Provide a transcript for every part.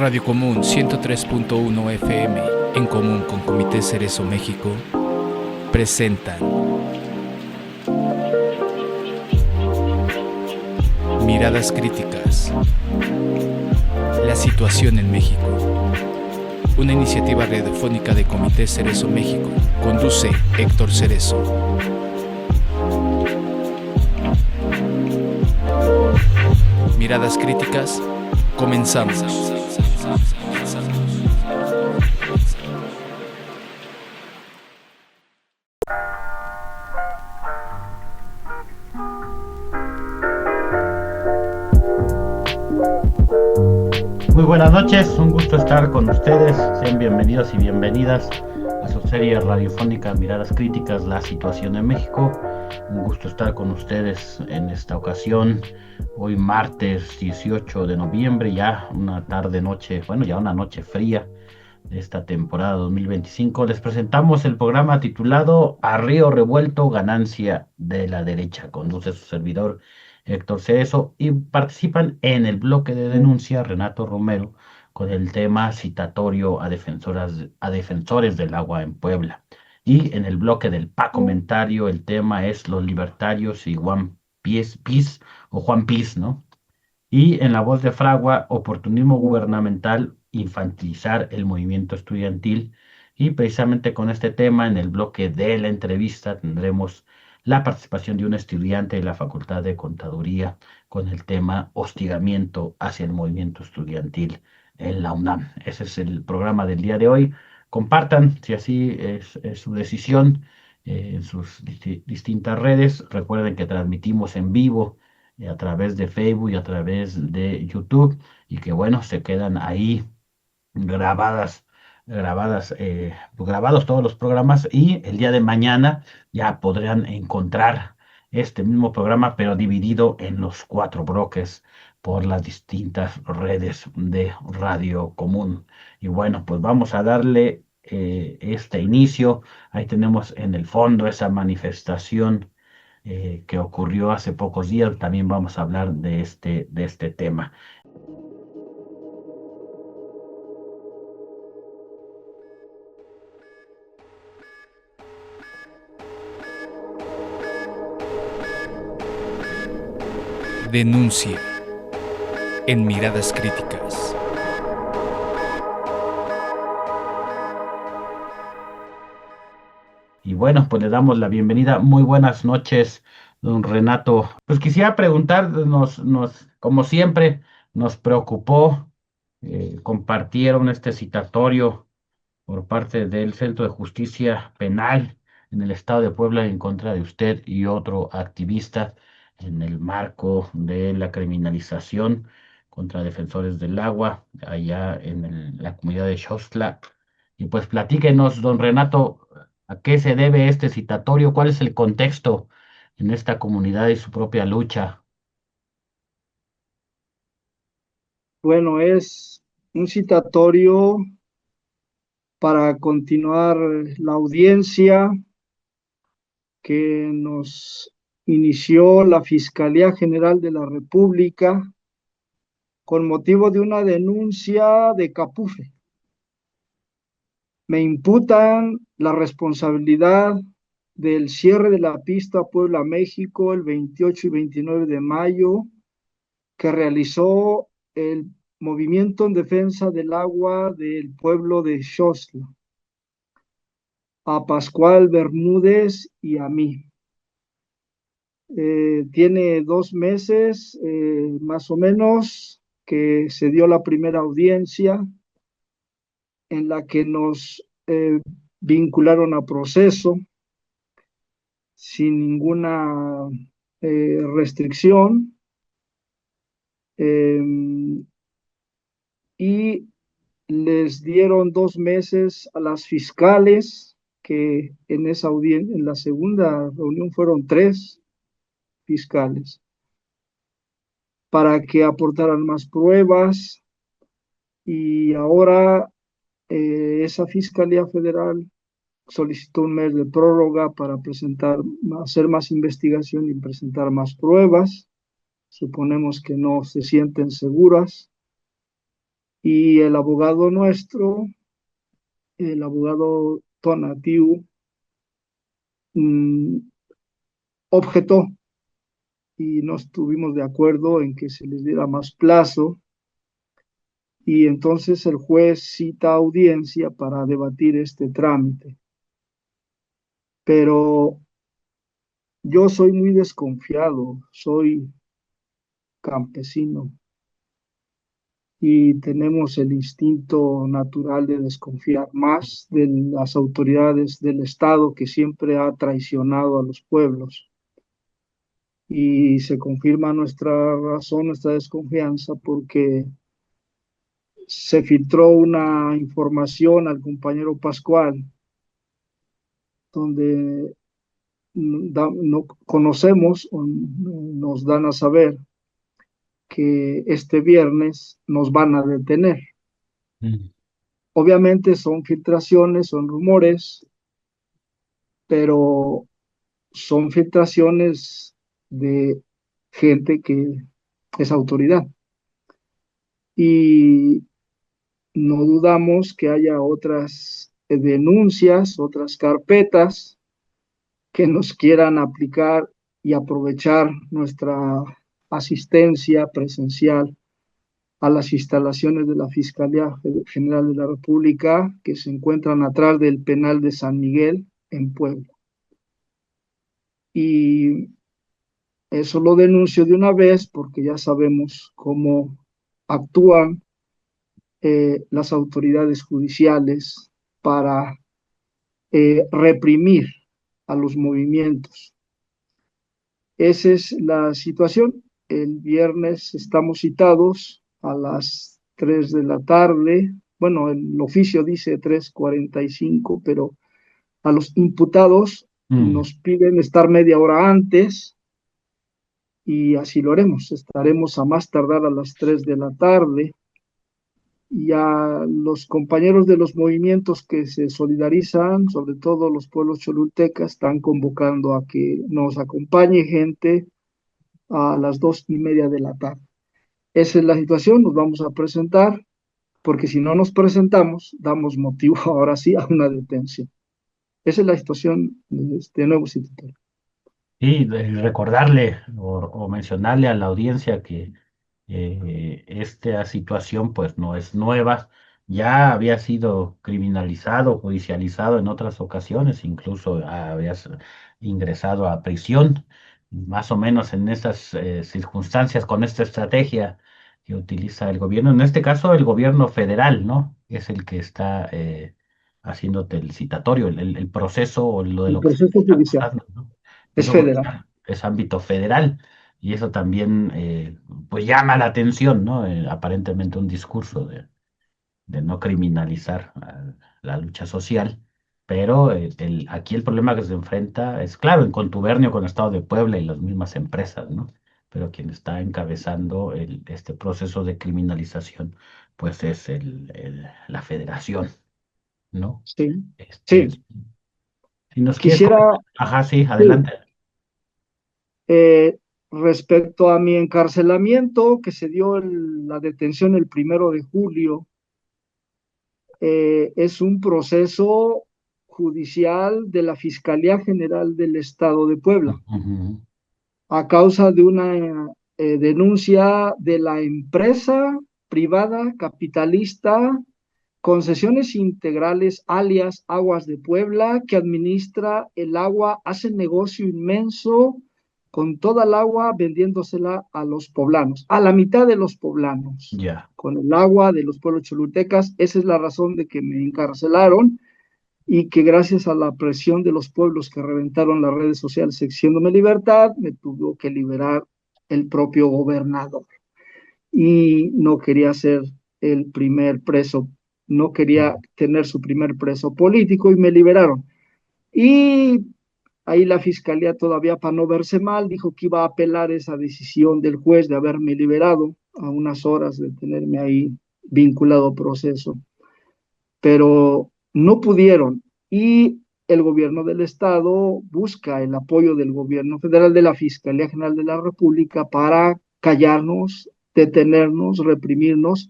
Radio Común 103.1 FM, en común con Comité Cerezo México, presentan Miradas Críticas. La situación en México. Una iniciativa radiofónica de Comité Cerezo México. Conduce Héctor Cerezo. Miradas Críticas, comenzamos. Muy buenas noches, un gusto estar con ustedes. Sean bienvenidos y bienvenidas a su serie radiofónica Miradas Críticas, la situación en México. Un gusto estar con ustedes en esta ocasión, hoy martes 18 de noviembre, ya una tarde-noche, ya una noche fría de esta temporada 2025. Les presentamos el programa titulado A Río Revuelto, Ganancia de la Derecha. Conduce su servidor Héctor Cerezo y participan en el bloque de denuncia Renato Romero con el tema citatorio a defensores del agua en Puebla. Y en el bloque del comentario el tema es los libertarios y Juan Piz, ¿no? Y en la voz de Fragua, oportunismo gubernamental, infantilizar el movimiento estudiantil. Y precisamente con este tema, en el bloque de la entrevista, tendremos la participación de un estudiante de la Facultad de Contaduría con el tema hostigamiento hacia el movimiento estudiantil en la UNAM. Ese es el programa del día de hoy. Compartan, si así es su decisión, en sus distintas redes. Recuerden que transmitimos en vivo a través de Facebook y a través de YouTube, y que se quedan ahí grabados todos los programas, y el día de mañana ya podrán encontrar este mismo programa, pero dividido en los 4 bloques por las distintas redes de Radio Común. Y pues vamos a darle este inicio. Ahí tenemos en el fondo esa manifestación que ocurrió hace pocos días. También vamos a hablar de este tema. Denuncia en Miradas Críticas. Y pues le damos la bienvenida. Muy buenas noches, don Renato. Pues quisiera preguntar, como siempre, nos preocupó, compartieron este citatorio por parte del Centro de Justicia Penal en el estado de Puebla en contra de usted y otro activista en el marco de la criminalización contra defensores del agua allá en la comunidad de Xochitl. Y pues platíquenos, don Renato, ¿a qué se debe este citatorio? ¿Cuál es el contexto en esta comunidad y su propia lucha? Bueno, es un citatorio para continuar la audiencia que nos inició la Fiscalía General de la República con motivo de una denuncia de Capufe. Me imputan la responsabilidad del cierre de la pista Puebla-México el 28 y 29 de mayo que realizó el Movimiento en Defensa del Agua del pueblo de Xochitl, a Pascual Bermúdez y a mí. Tiene 2 meses, más o menos, que se dio la primera audiencia en la que nos vincularon a proceso sin ninguna restricción. Y les dieron 2 meses a las fiscales, que en la segunda reunión fueron 3 fiscales, para que aportaran más pruebas. Y ahora esa Fiscalía Federal solicitó un mes de prórroga para hacer más investigación y presentar más pruebas. Suponemos que no se sienten seguras y el abogado nuestro, el abogado Tonatiu, mm, objetó y no estuvimos de acuerdo en que se les diera más plazo, y entonces el juez cita audiencia para debatir este trámite. Pero yo soy muy desconfiado, soy campesino y tenemos el instinto natural de desconfiar más de las autoridades del Estado, que siempre ha traicionado a los pueblos. Y se confirma nuestra razón, nuestra desconfianza, porque se filtró una información al compañero Pascual, donde no conocemos o nos dan a saber que este viernes nos van a detener. Mm. Obviamente son filtraciones, son rumores, pero son filtraciones de gente que es autoridad. Y no dudamos que haya otras denuncias, otras carpetas que nos quieran aplicar y aprovechar nuestra asistencia presencial a las instalaciones de la Fiscalía General de la República, que se encuentran atrás del penal de San Miguel en Puebla. Y eso lo denuncio de una vez porque ya sabemos cómo actúan las autoridades judiciales para reprimir a los movimientos. Esa es la situación. El viernes estamos citados a las 3 de la tarde. Bueno, el oficio dice 3:45, pero a los imputados Mm. nos piden estar media hora antes, y así lo haremos. Estaremos a más tardar a las 3 de la tarde. Y a los compañeros de los movimientos que se solidarizan, sobre todo los pueblos cholultecas, están convocando a que nos acompañe gente a las 2:30 de la tarde. Esa es la situación, nos vamos a presentar, porque si no nos presentamos, damos motivo ahora sí a una detención. Esa es la situación de este nuevo instituto. Y recordarle o mencionarle a la audiencia que esta situación pues no es nueva, ya había sido criminalizado, judicializado en otras ocasiones, incluso habías ingresado a prisión, más o menos en estas circunstancias, con esta estrategia que utiliza el gobierno, en este caso el gobierno federal, ¿no? Es el que está haciéndote el citatorio, el proceso o lo de El lo que se proceso está judicial acusando, ¿no? es Eso federal. es ámbito federal y eso también pues llama la atención, ¿no? Aparentemente un discurso de no criminalizar la lucha social, pero aquí el problema que se enfrenta es, claro, en contubernio con el Estado de Puebla y las mismas empresas, ¿no? Pero quien está encabezando este proceso de criminalización, pues es la federación, ¿no? Sí, Este, sí. si nos quieres Quisiera, comentar, ajá, sí, sí, adelante. eh, respecto a mi encarcelamiento, que se dio la detención el 1 de julio, es un proceso judicial de la Fiscalía General del Estado de Puebla, Ujú. a causa de una denuncia de la empresa privada capitalista Concesiones Integrales, alias Aguas de Puebla, que administra el agua, hace negocio inmenso con toda el agua, vendiéndosela a los poblanos, a la mitad de los poblanos, Ya. con el agua de los pueblos cholultecas. Esa es la razón de que me encarcelaron, y que gracias a la presión de los pueblos que reventaron las redes sociales exigiéndome libertad, me tuvo que liberar el propio gobernador. Y no quería ser el primer preso, no quería tener su primer preso político, y me liberaron. Y ahí la fiscalía, todavía para no verse mal, dijo que iba a apelar esa decisión del juez de haberme liberado a unas horas de tenerme ahí vinculado a proceso, pero no pudieron. Y el gobierno del estado busca el apoyo del gobierno federal, de la Fiscalía General de la República, para callarnos, detenernos, reprimirnos,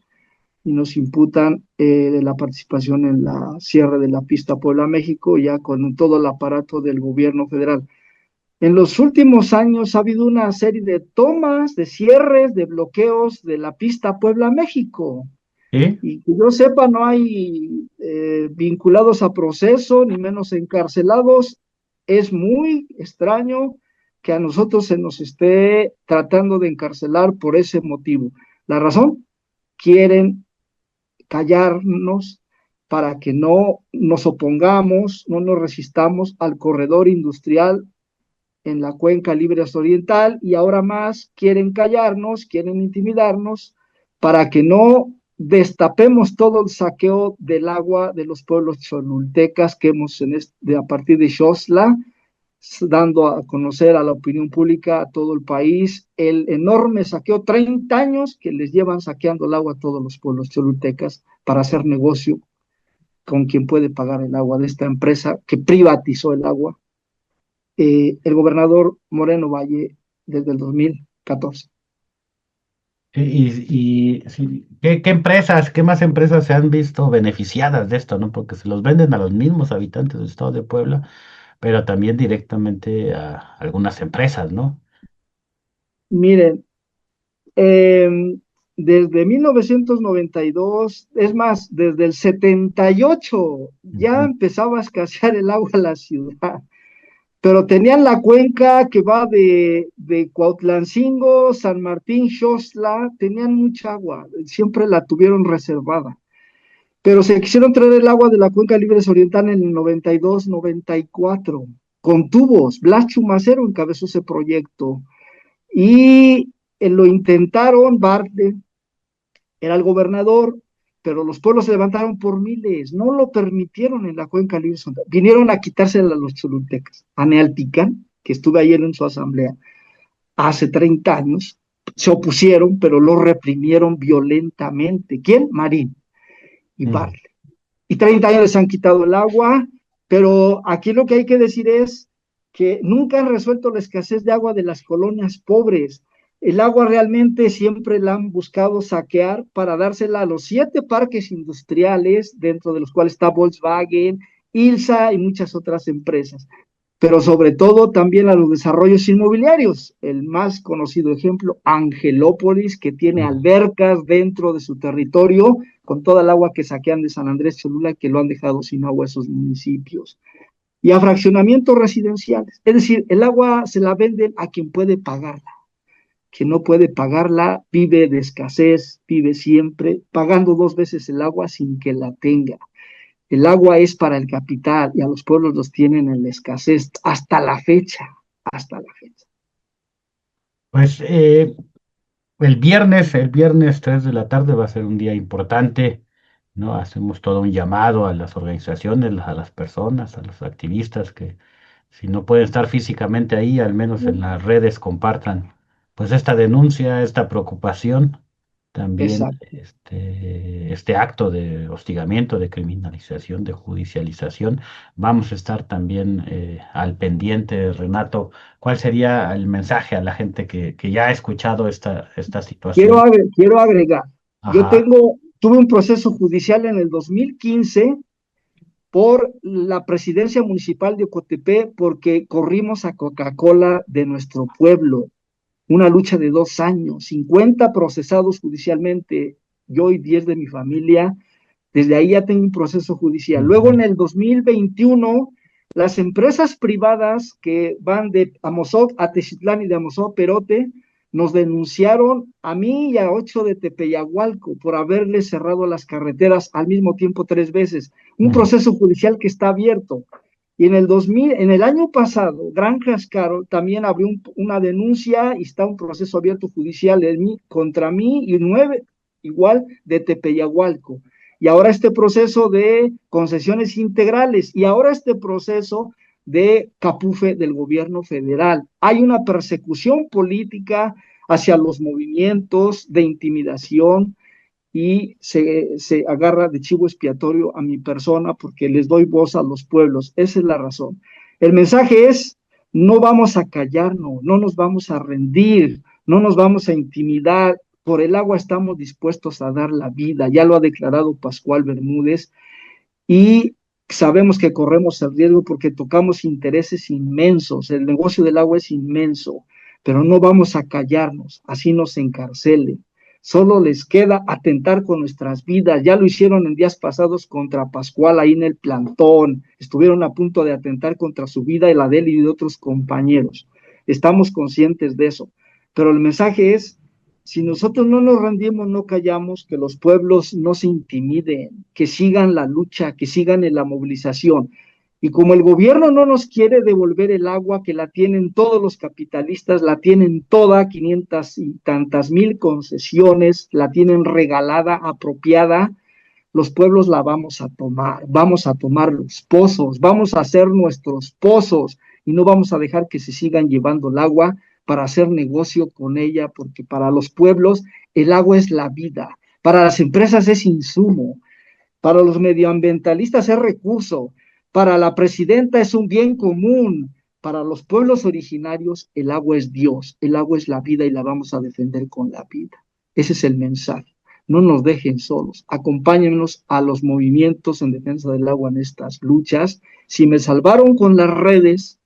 y nos imputan de la participación en la cierre de la pista Puebla-México, ya con todo el aparato del gobierno federal. En los últimos años ha habido una serie de tomas, de cierres, de bloqueos de la pista Puebla-México. ¿Sí? Y que yo sepa, no hay vinculados a proceso, ni menos encarcelados. Es muy extraño que a nosotros se nos esté tratando de encarcelar por ese motivo. La razón, quieren callarnos para que no nos opongamos, no nos resistamos al corredor industrial en la cuenca Libres Oriental, y ahora más quieren callarnos, quieren intimidarnos para que no destapemos todo el saqueo del agua de los pueblos cholultecas que hemos a partir de Xosla, dando a conocer a la opinión pública, a todo el país, el enorme saqueo, 30 años que les llevan saqueando el agua a todos los pueblos cholultecas para hacer negocio con quien puede pagar el agua de esta empresa que privatizó el agua, el gobernador Moreno Valle desde el 2014. Sí, ¿qué empresas, qué más empresas se han visto beneficiadas de esto, ¿no? Porque se los venden a los mismos habitantes del estado de Puebla, pero también directamente a algunas empresas, ¿no? Miren, eh, desde 1992, es más, desde el 78, ya Ujú. empezaba a escasear el agua en la ciudad, pero tenían la cuenca que va de Cuautlancingo, San Martín, Xosla, tenían mucha agua, siempre la tuvieron reservada. Pero se quisieron traer el agua de la cuenca Libres Oriental en el 92, 94, con tubos. Blas Chumacero encabezó ese proyecto y lo intentaron. Bartlett era el gobernador, pero los pueblos se levantaron por miles, no lo permitieron en la cuenca Libres Oriental. Vinieron a quitársela a los cholultecas. A Nealticán, que estuve ayer en su asamblea, hace 30 años, se opusieron, pero lo reprimieron violentamente. ¿Quién? Marín y Mm. Bartlett. Y 30 años les han quitado el agua, pero aquí lo que hay que decir es que nunca han resuelto la escasez de agua de las colonias pobres. El agua realmente siempre la han buscado saquear para dársela a los 7 parques industriales, dentro de los cuales está Volkswagen, ILSA y muchas otras empresas, pero sobre todo también a los desarrollos inmobiliarios. El más conocido ejemplo, Angelópolis, que tiene Mm. albercas dentro de su territorio, con toda el agua que saquean de San Andrés Cholula, que lo han dejado sin agua esos municipios. Y a fraccionamientos residenciales. Es decir, el agua se la venden a quien puede pagarla. Quien no puede pagarla vive de escasez, vive siempre pagando 2 veces el agua sin que la tenga. El agua es para el capital y a los pueblos los tienen en la escasez hasta la fecha, hasta la fecha. Pues el viernes 3 de la tarde va a ser un día importante, ¿no? Hacemos todo un llamado a las organizaciones, a las personas, a los activistas que si no pueden estar físicamente ahí, al menos en las redes compartan pues esta denuncia, esta preocupación, también Exacto. este acto de hostigamiento, de criminalización, de judicialización. Vamos a estar también al pendiente, Renato. ¿Cuál sería el mensaje a la gente que ya ha escuchado esta situación? Quiero agregar, Ajá. tuve un proceso judicial en el 2015 por la presidencia municipal de Ocotepec porque corrimos a Coca-Cola de nuestro pueblo. Una lucha de 2 años, 50 procesados judicialmente, yo y 10 de mi familia. Desde ahí ya tengo un proceso judicial. Luego Ujú. en el 2021, las empresas privadas que van de Amozoc a Texitlán y de Amozoc a Perote nos denunciaron a mí y a 8 de Tepeyagualco por haberles cerrado las carreteras al mismo tiempo 3 veces. Un Mm. proceso judicial que está abierto. Y en el año pasado, Granjas Caro también abrió una denuncia y está un proceso abierto judicial contra mí y 9 igual de Tepeyagualco. Y ahora este proceso de concesiones integrales y ahora este proceso de capufe del gobierno federal. Hay una persecución política hacia los movimientos de intimidación y se agarra de chivo expiatorio a mi persona porque les doy voz a los pueblos. Esa es la razón. El mensaje es, no vamos a callarnos, no nos vamos a rendir, no nos vamos a intimidar. Por el agua estamos dispuestos a dar la vida, ya lo ha declarado Pascual Bermúdez, y sabemos que corremos el riesgo porque tocamos intereses inmensos, el negocio del agua es inmenso, pero no vamos a callarnos, así nos encarcelen. Solo les queda atentar con nuestras vidas. Ya lo hicieron en días pasados contra Pascual ahí en el plantón. Estuvieron a punto de atentar contra su vida y la de él y de otros compañeros. Estamos conscientes de eso. Pero el mensaje es, si nosotros no nos rendimos, no callamos, que los pueblos no se intimiden, que sigan la lucha, que sigan en la movilización. Y como el gobierno no nos quiere devolver el agua, que la tienen todos los capitalistas, la tienen toda, 500 y tantas mil concesiones, la tienen regalada, apropiada, los pueblos la vamos a tomar los pozos, vamos a hacer nuestros pozos y no vamos a dejar que se sigan llevando el agua para hacer negocio con ella, porque para los pueblos el agua es la vida, para las empresas es insumo, para los medioambientalistas es recurso, para la presidenta es un bien común, para los pueblos originarios el agua es Dios, el agua es la vida y la vamos a defender con la vida. Ese es el mensaje. No nos dejen solos, acompáñennos a los movimientos en defensa del agua en estas luchas. Si me salvaron con las redes,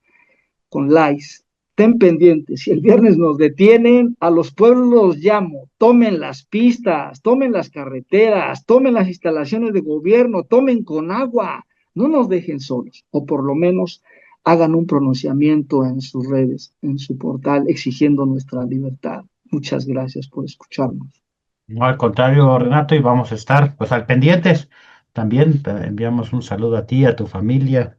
con likes, ten pendientes, si el viernes nos detienen, a los pueblos los llamo, tomen las pistas, tomen las carreteras, tomen las instalaciones de gobierno, tomen con agua, no nos dejen solos, o por lo menos hagan un pronunciamiento en sus redes, en su portal, exigiendo nuestra libertad. Muchas gracias por escucharnos. No, al contrario, Renato, y vamos a estar pues al pendientes. También te enviamos un saludo a ti, a tu familia,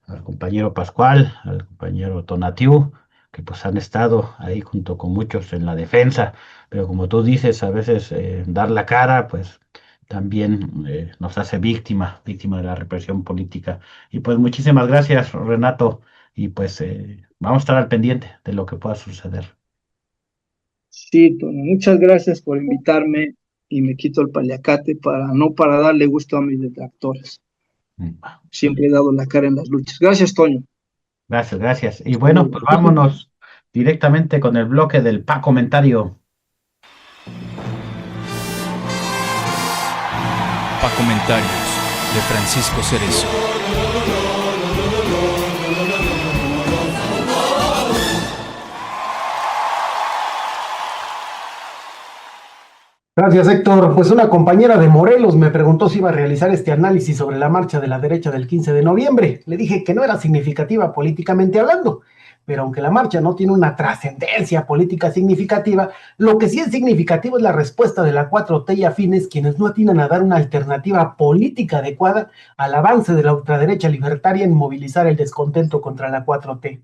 al compañero Pascual, al compañero Tonatiu, que pues han estado ahí junto con muchos en la defensa, pero como tú dices, a veces dar la cara, pues también nos hace víctima de la represión política. Y pues muchísimas gracias, Renato, y pues vamos a estar al pendiente de lo que pueda suceder. Sí, Toño, muchas gracias por invitarme y me quito el paliacate para darle gusto a mis detractores. Mm, Siempre he dado la cara en las luchas. Gracias, Toño. Gracias, gracias. Y bueno, pues vámonos directamente con el bloque del comentario. Comentarios de Francisco Cerezo. Gracias, Héctor. Pues una compañera de Morelos me preguntó si iba a realizar este análisis sobre la marcha de la derecha del 15 de noviembre. Le dije que no era significativa políticamente hablando, pero aunque la marcha no tiene una trascendencia política significativa, lo que sí es significativo es la respuesta de la 4T y afines, quienes no atinan a dar una alternativa política adecuada al avance de la ultraderecha libertaria en movilizar el descontento contra la 4T.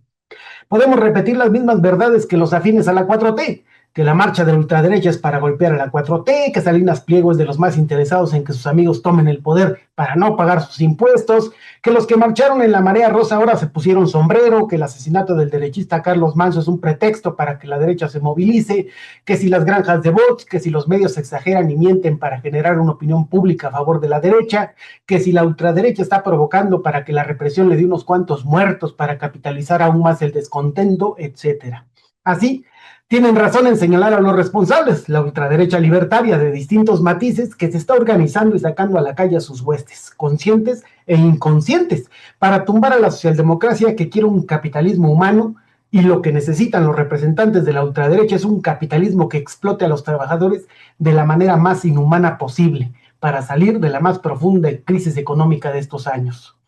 Podemos repetir las mismas verdades que los afines a la 4T, que la marcha de la ultraderecha es para golpear a la 4T, que Salinas Pliego es de los más interesados en que sus amigos tomen el poder para no pagar sus impuestos, que los que marcharon en la Marea Rosa ahora se pusieron sombrero, que el asesinato del derechista Carlos Manso es un pretexto para que la derecha se movilice, que si las granjas de bots, que si los medios exageran y mienten para generar una opinión pública a favor de la derecha, que si la ultraderecha está provocando para que la represión le dé unos cuantos muertos para capitalizar aún más el descontento, etcétera. Así, tienen razón en señalar a los responsables, la ultraderecha libertaria de distintos matices que se está organizando y sacando a la calle a sus huestes, conscientes e inconscientes, para tumbar a la socialdemocracia que quiere un capitalismo humano, y lo que necesitan los representantes de la ultraderecha es un capitalismo que explote a los trabajadores de la manera más inhumana posible, para salir de la más profunda crisis económica de estos años.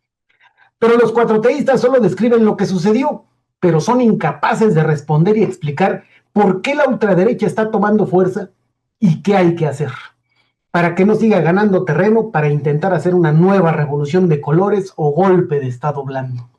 Pero los cuatroteístas solo describen lo que sucedió, pero son incapaces de responder y explicar por qué la ultraderecha está tomando fuerza y qué hay que hacer para que no siga ganando terreno para intentar hacer una nueva revolución de colores o golpe de estado blando.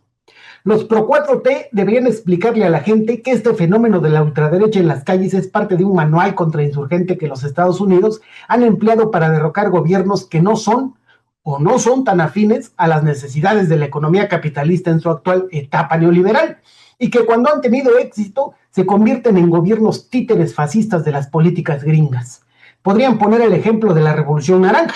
Los pro 4T deberían explicarle a la gente que este fenómeno de la ultraderecha en las calles es parte de un manual contrainsurgente que los Estados Unidos han empleado para derrocar gobiernos que no son o no son tan afines a las necesidades de la economía capitalista en su actual etapa neoliberal, y que cuando han tenido éxito se convierten en gobiernos títeres fascistas de las políticas gringas. Podrían poner el ejemplo de la Revolución Naranja,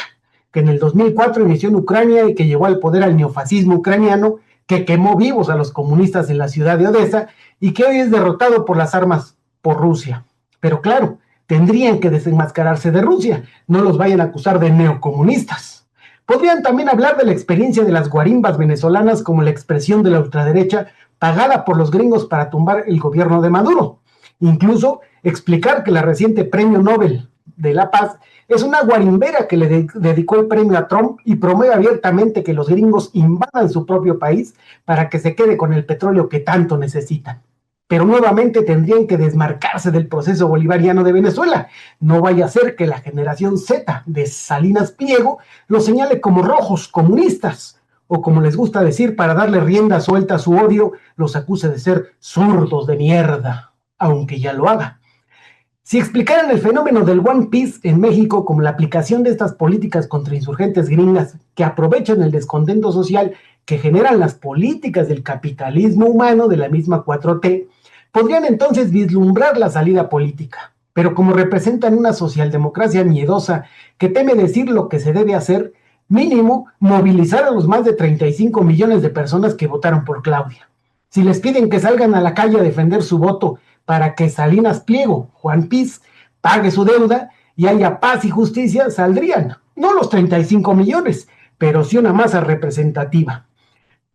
que en el 2004 inició en Ucrania y que llevó al poder al neofascismo ucraniano, que quemó vivos a los comunistas en la ciudad de Odessa y que hoy es derrotado por las armas por Rusia. Pero claro, Tendrían que desenmascararse de Rusia, no los vayan a acusar de neocomunistas. Podrían también hablar de la experiencia de las guarimbas venezolanas como la expresión de la ultraderecha pagada por los gringos para tumbar el gobierno de Maduro. Incluso explicar que la reciente Premio Nobel de la Paz es una guarimbera que le dedicó el premio a Trump y promueve abiertamente que los gringos invadan su propio país para que se quede con el petróleo que tanto necesitan. Pero nuevamente tendrían que desmarcarse del proceso bolivariano de Venezuela. No vaya a ser que la generación Z de Salinas Pliego los señale como rojos comunistas, o como les gusta decir para darle rienda suelta a su odio, los acuse de ser zurdos de mierda, aunque ya lo haga. Si explicaran el fenómeno del One Piece en México como la aplicación de estas políticas contra insurgentes gringas que aprovechan el descontento social que generan las políticas del capitalismo humano de la misma 4T, podrían entonces vislumbrar la salida política. Pero como representan una socialdemocracia miedosa que teme decir lo que se debe hacer, mínimo movilizar a los más de 35 millones de personas que votaron por Claudia. Si les piden que salgan a la calle a defender su voto para que Salinas Pliego, Juan Piz, pague su deuda y haya paz y justicia, saldrían. No los 35 millones, pero sí una masa representativa.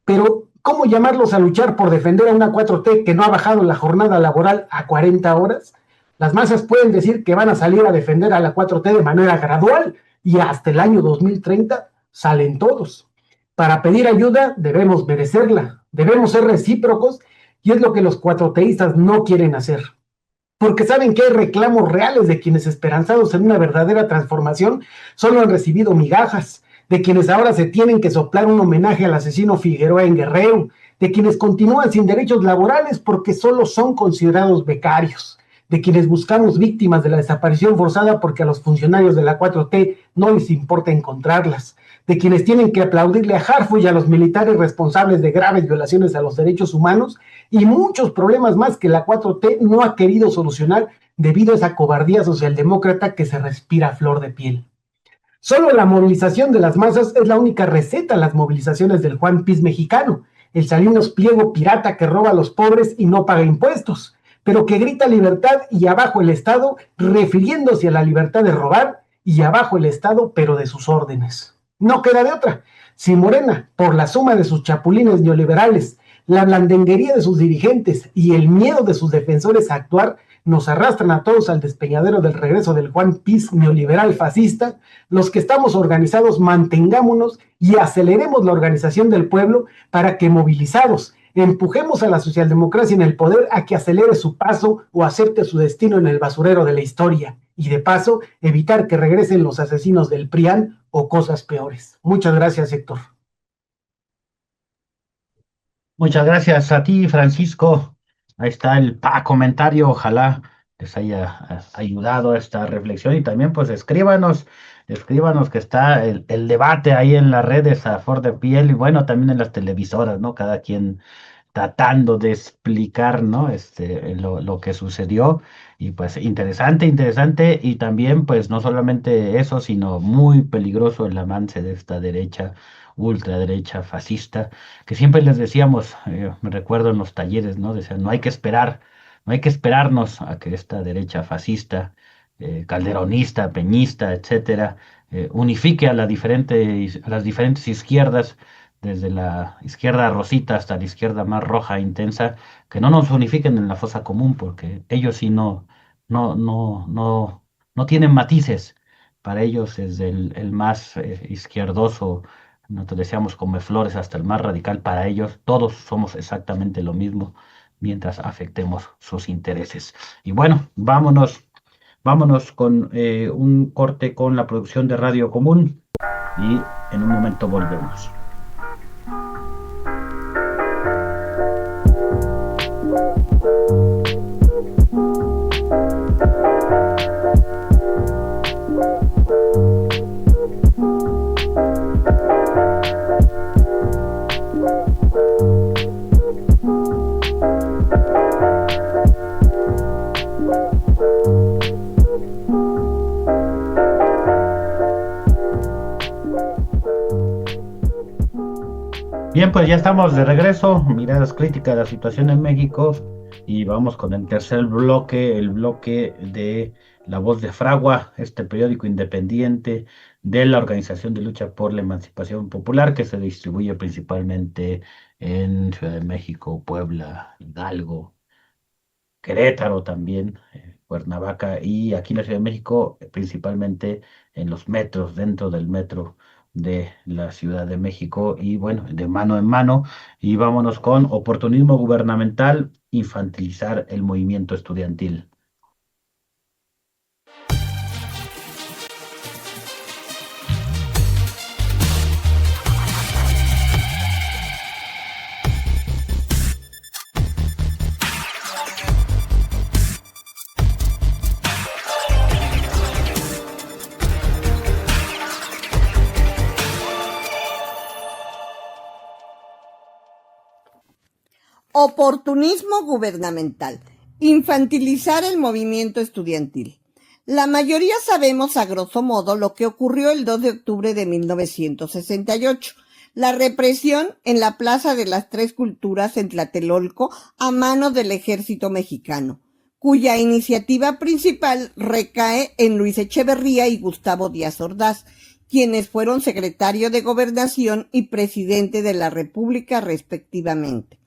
Pero, ¿cómo llamarlos a luchar por defender a una 4T que no ha bajado la jornada laboral a 40 horas? Las masas pueden decir que van a salir a defender a la 4T de manera gradual y hasta el año 2030 salen todos. Para pedir ayuda debemos merecerla, debemos ser recíprocos y es lo que los 4Tistas no quieren hacer. Porque saben que hay reclamos reales de quienes esperanzados en una verdadera transformación solo han recibido migajas, de quienes ahora se tienen que soplar un homenaje al asesino Figueroa en Guerrero, de quienes continúan sin derechos laborales porque solo son considerados becarios, de quienes buscamos víctimas de la desaparición forzada porque a los funcionarios de la 4T no les importa encontrarlas, de quienes tienen que aplaudirle a Harfuch y a los militares responsables de graves violaciones a los derechos humanos y muchos problemas más que la 4T no ha querido solucionar debido a esa cobardía socialdemócrata que se respira a flor de piel. Solo la movilización de las masas es la única receta a las movilizaciones del Juan Piz mexicano, el Salinas Pliego pirata que roba a los pobres y no paga impuestos, pero que grita libertad y abajo el Estado, refiriéndose a la libertad de robar y abajo el Estado, pero de sus órdenes. No queda de otra. Si Morena, por la suma de sus chapulines neoliberales, la blandenguería de sus dirigentes y el miedo de sus defensores a actuar, nos arrastran a todos al despeñadero del regreso del Juan Piz neoliberal fascista, los que estamos organizados mantengámonos y aceleremos la organización del pueblo para que movilizados empujemos a la socialdemocracia en el poder a que acelere su paso o acepte su destino en el basurero de la historia y de paso evitar que regresen los asesinos del PRIAN o cosas peores. Muchas gracias, Héctor. Muchas gracias a ti, Francisco. Ahí está el comentario. Ojalá les haya ayudado a esta reflexión y también pues escríbanos que está el debate ahí en las redes a flor de piel y bueno, también en las televisoras, ¿no? Cada quien tratando de explicar, ¿no? Lo que sucedió y pues interesante y también pues no solamente eso, sino muy peligroso el avance de esta derecha, ultraderecha, fascista, que siempre les decíamos, me recuerdo en los talleres, ¿no? Decían, no hay que esperarnos a que esta derecha fascista, calderonista, peñista, etcétera, unifique a las diferentes izquierdas, desde la izquierda rosita hasta la izquierda más roja intensa, que no nos unifiquen en la fosa común, porque ellos sí no tienen matices. Para ellos es el más izquierdoso, nosotros decíamos come flores hasta el más radical, para ellos todos somos exactamente lo mismo mientras afectemos sus intereses. Y bueno, vámonos con un corte con la producción de Radio Común y en un momento volvemos. Bien, pues ya estamos de regreso, miradas críticas de la situación en México y vamos con el tercer bloque, el bloque de La Voz de Fragua, este periódico independiente de la Organización de Lucha por la Emancipación Popular, que se distribuye principalmente en Ciudad de México, Puebla, Hidalgo, Querétaro también, Cuernavaca y aquí en la Ciudad de México, principalmente en los metros, dentro del metro de la Ciudad de México y bueno, de mano en mano. Y vámonos con oportunismo gubernamental, infantilizar el movimiento estudiantil. Oportunismo gubernamental. Infantilizar el movimiento estudiantil. La mayoría sabemos a grosso modo lo que ocurrió el 2 de octubre de 1968. La represión en la Plaza de las Tres Culturas en Tlatelolco a manos del ejército mexicano, cuya iniciativa principal recae en Luis Echeverría y Gustavo Díaz Ordaz, quienes fueron secretario de Gobernación y presidente de la República respectivamente.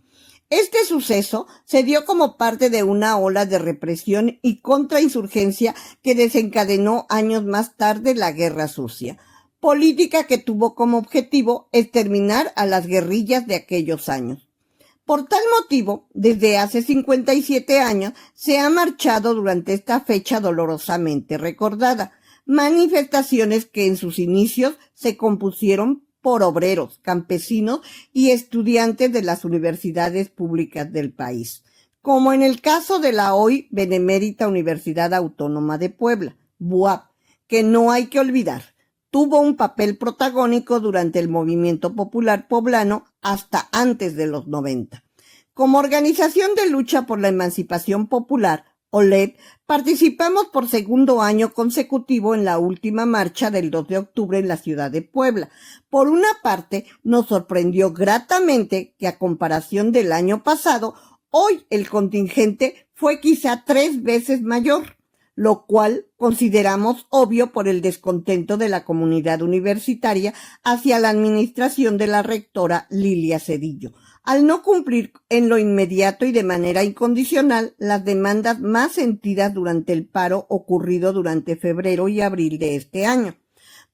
Este suceso se dio como parte de una ola de represión y contrainsurgencia que desencadenó años más tarde la Guerra Sucia, política que tuvo como objetivo exterminar a las guerrillas de aquellos años. Por tal motivo, desde hace 57 años se ha marchado durante esta fecha dolorosamente recordada, manifestaciones que en sus inicios se compusieron por obreros, campesinos y estudiantes de las universidades públicas del país, como en el caso de la hoy benemérita Universidad Autónoma de Puebla, BUAP, que no hay que olvidar, tuvo un papel protagónico durante el movimiento popular poblano hasta antes de los 90. Como organización de lucha por la emancipación popular, OLEP, participamos por segundo año consecutivo en la última marcha del 2 de octubre en la ciudad de Puebla. Por una parte, nos sorprendió gratamente que a comparación del año pasado, hoy el contingente fue quizá 3 veces mayor, lo cual consideramos obvio por el descontento de la comunidad universitaria hacia la administración de la rectora Lilia Cedillo, al no cumplir en lo inmediato y de manera incondicional las demandas más sentidas durante el paro ocurrido durante febrero y abril de este año.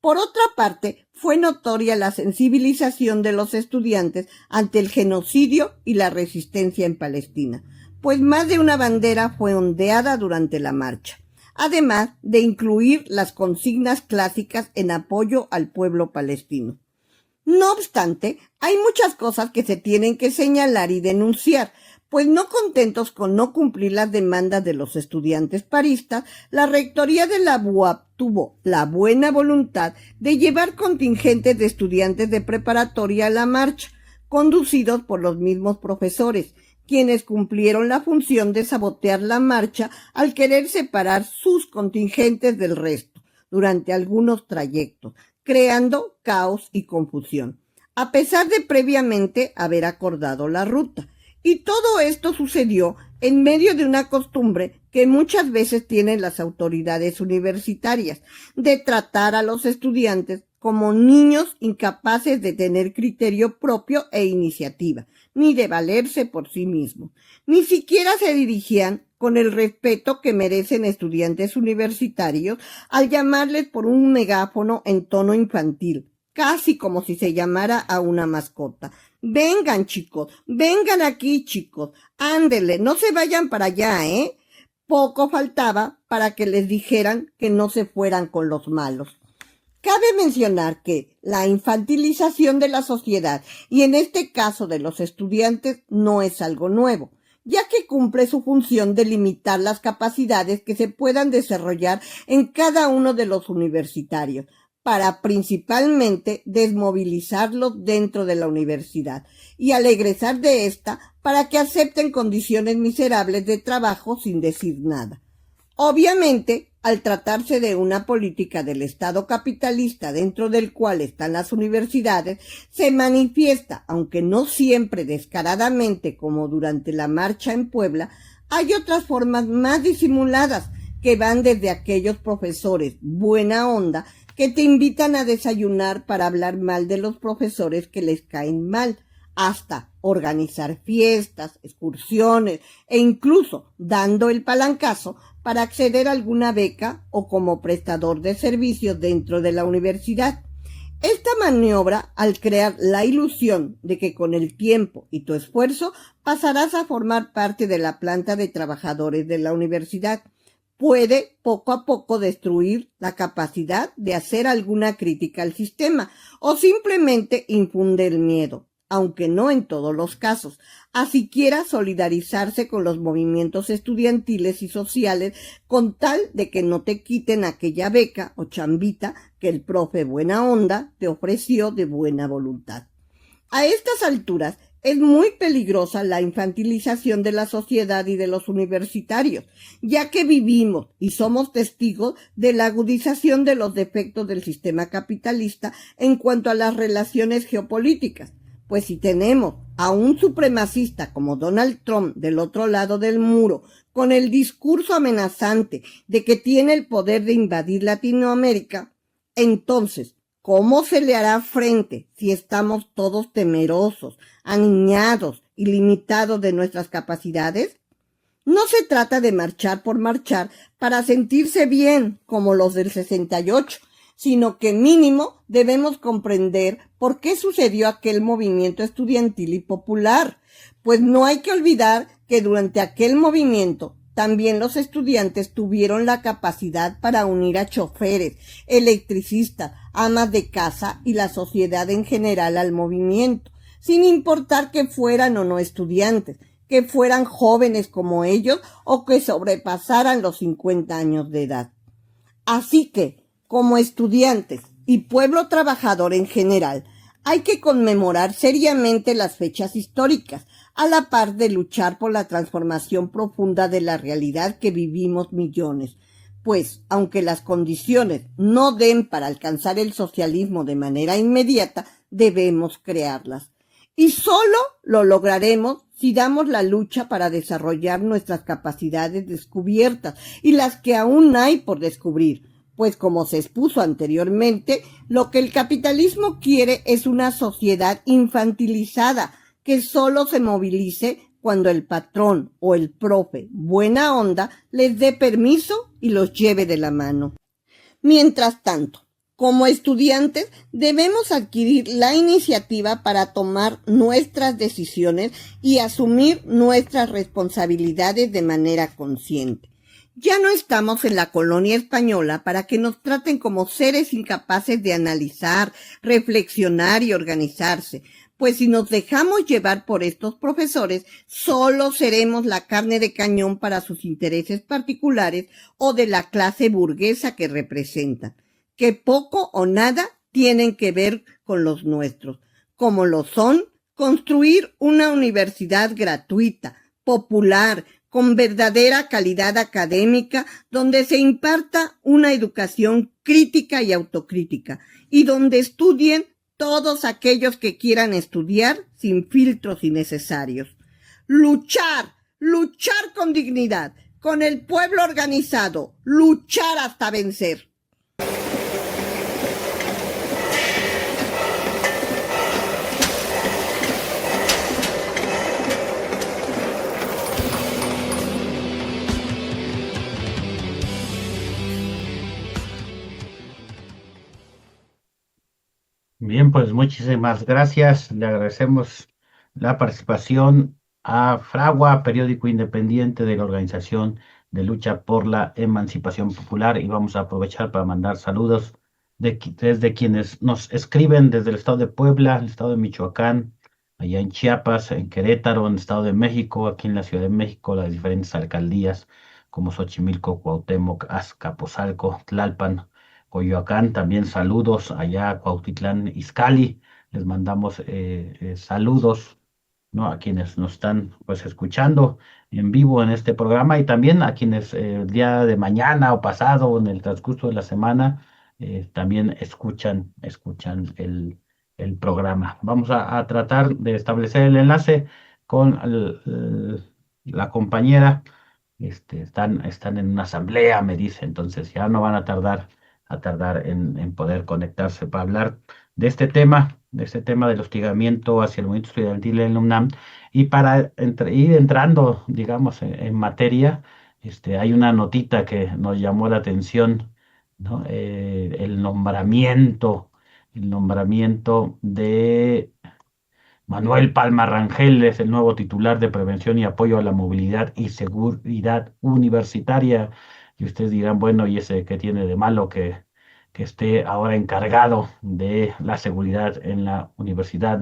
Por otra parte, fue notoria la sensibilización de los estudiantes ante el genocidio y la resistencia en Palestina, pues más de una bandera fue ondeada durante la marcha, además de incluir las consignas clásicas en apoyo al pueblo palestino. No obstante, hay muchas cosas que se tienen que señalar y denunciar, pues no contentos con no cumplir las demandas de los estudiantes paristas, la rectoría de la BUAP tuvo la buena voluntad de llevar contingentes de estudiantes de preparatoria a la marcha, conducidos por los mismos profesores, quienes cumplieron la función de sabotear la marcha al querer separar sus contingentes del resto durante algunos trayectos, creando caos y confusión, a pesar de previamente haber acordado la ruta. Y todo esto sucedió en medio de una costumbre que muchas veces tienen las autoridades universitarias, de tratar a los estudiantes como niños incapaces de tener criterio propio e iniciativa, ni de valerse por sí mismos. Ni siquiera se dirigían con el respeto que merecen estudiantes universitarios al llamarles por un megáfono en tono infantil, casi como si se llamara a una mascota. Vengan, chicos, vengan aquí, chicos, ándele, no se vayan para allá, ¿eh? Poco faltaba para que les dijeran que no se fueran con los malos. Cabe mencionar que la infantilización de la sociedad, y en este caso de los estudiantes, no es algo nuevo, ya que cumple su función de limitar las capacidades que se puedan desarrollar en cada uno de los universitarios, para principalmente desmovilizarlos dentro de la universidad y al egresar de esta para que acepten condiciones miserables de trabajo sin decir nada. Obviamente, al tratarse de una política del Estado capitalista dentro del cual están las universidades, se manifiesta, aunque no siempre descaradamente como durante la marcha en Puebla, hay otras formas más disimuladas que van desde aquellos profesores buena onda que te invitan a desayunar para hablar mal de los profesores que les caen mal, hasta organizar fiestas, excursiones e incluso dando el palancazo para acceder a alguna beca o como prestador de servicios dentro de la universidad. Esta maniobra, al crear la ilusión de que con el tiempo y tu esfuerzo pasarás a formar parte de la planta de trabajadores de la universidad, puede poco a poco destruir la capacidad de hacer alguna crítica al sistema o simplemente infunde el miedo, aunque no en todos los casos, a siquiera solidarizarse con los movimientos estudiantiles y sociales con tal de que no te quiten aquella beca o chambita que el profe buena onda te ofreció de buena voluntad. A estas alturas es muy peligrosa la infantilización de la sociedad y de los universitarios, ya que vivimos y somos testigos de la agudización de los defectos del sistema capitalista en cuanto a las relaciones geopolíticas. Pues si tenemos a un supremacista como Donald Trump del otro lado del muro, con el discurso amenazante de que tiene el poder de invadir Latinoamérica, entonces, ¿cómo se le hará frente si estamos todos temerosos, aniñados y limitados de nuestras capacidades? No se trata de marchar por marchar para sentirse bien como los del 68, sino que mínimo debemos comprender por qué sucedió aquel movimiento estudiantil y popular, pues no hay que olvidar que durante aquel movimiento también los estudiantes tuvieron la capacidad para unir a choferes, electricistas, amas de casa y la sociedad en general al movimiento, sin importar que fueran o no estudiantes, que fueran jóvenes como ellos o que sobrepasaran los 50 años de edad. Así que, como estudiantes y pueblo trabajador en general, hay que conmemorar seriamente las fechas históricas, a la par de luchar por la transformación profunda de la realidad que vivimos millones, pues, aunque las condiciones no den para alcanzar el socialismo de manera inmediata, debemos crearlas. Y solo lo lograremos si damos la lucha para desarrollar nuestras capacidades descubiertas y las que aún hay por descubrir, pues como se expuso anteriormente, lo que el capitalismo quiere es una sociedad infantilizada que solo se movilice cuando el patrón o el profe buena onda les dé permiso y los lleve de la mano. Mientras tanto, como estudiantes debemos adquirir la iniciativa para tomar nuestras decisiones y asumir nuestras responsabilidades de manera consciente. Ya no estamos en la colonia española para que nos traten como seres incapaces de analizar, reflexionar y organizarse, pues si nos dejamos llevar por estos profesores, solo seremos la carne de cañón para sus intereses particulares o de la clase burguesa que representan, que poco o nada tienen que ver con los nuestros, como lo son construir una universidad gratuita, popular, con verdadera calidad académica, donde se imparta una educación crítica y autocrítica, y donde estudien todos aquellos que quieran estudiar sin filtros innecesarios. Luchar con dignidad, con el pueblo organizado, luchar hasta vencer. Bien, pues muchísimas gracias. Le agradecemos la participación a Fragua, periódico independiente de la Organización de Lucha por la Emancipación Popular, y vamos a aprovechar para mandar saludos desde quienes nos escriben desde el estado de Puebla, el estado de Michoacán, allá en Chiapas, en Querétaro, en el estado de México, aquí en la Ciudad de México, las diferentes alcaldías como Xochimilco, Cuauhtémoc, Azcapotzalco, Tlalpan, Coyoacán. También saludos allá a Cuautitlán Izcalli. Les mandamos saludos, ¿no?, a quienes nos están pues escuchando en vivo en este programa, y también a quienes el día de mañana o pasado o en el transcurso de la semana también escuchan el programa. Vamos a tratar de establecer el enlace con la compañera están en una asamblea, me dice, entonces ya no van a tardar en poder conectarse para hablar de este tema del hostigamiento hacia el movimiento estudiantil en la UNAM. Y para ir entrando, digamos, en materia, hay una notita que nos llamó la atención, ¿no? El nombramiento de Manuel Palma Rangel es el nuevo titular de Prevención y Apoyo a la Movilidad y Seguridad Universitaria. Y ustedes dirán, bueno, ¿y ese qué tiene de malo que esté ahora encargado de la seguridad en la Universidad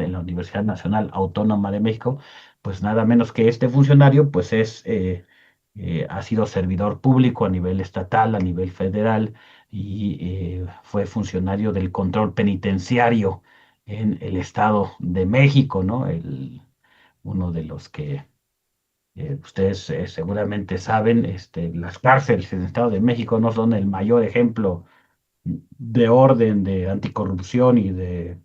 Nacional Autónoma de México? Pues nada menos que este funcionario, pues ha sido servidor público a nivel estatal, a nivel federal, y fue funcionario del control penitenciario en el Estado de México, ¿no? Uno de los que ustedes seguramente saben, las cárceles en el Estado de México no son el mayor ejemplo de orden, de anticorrupción y de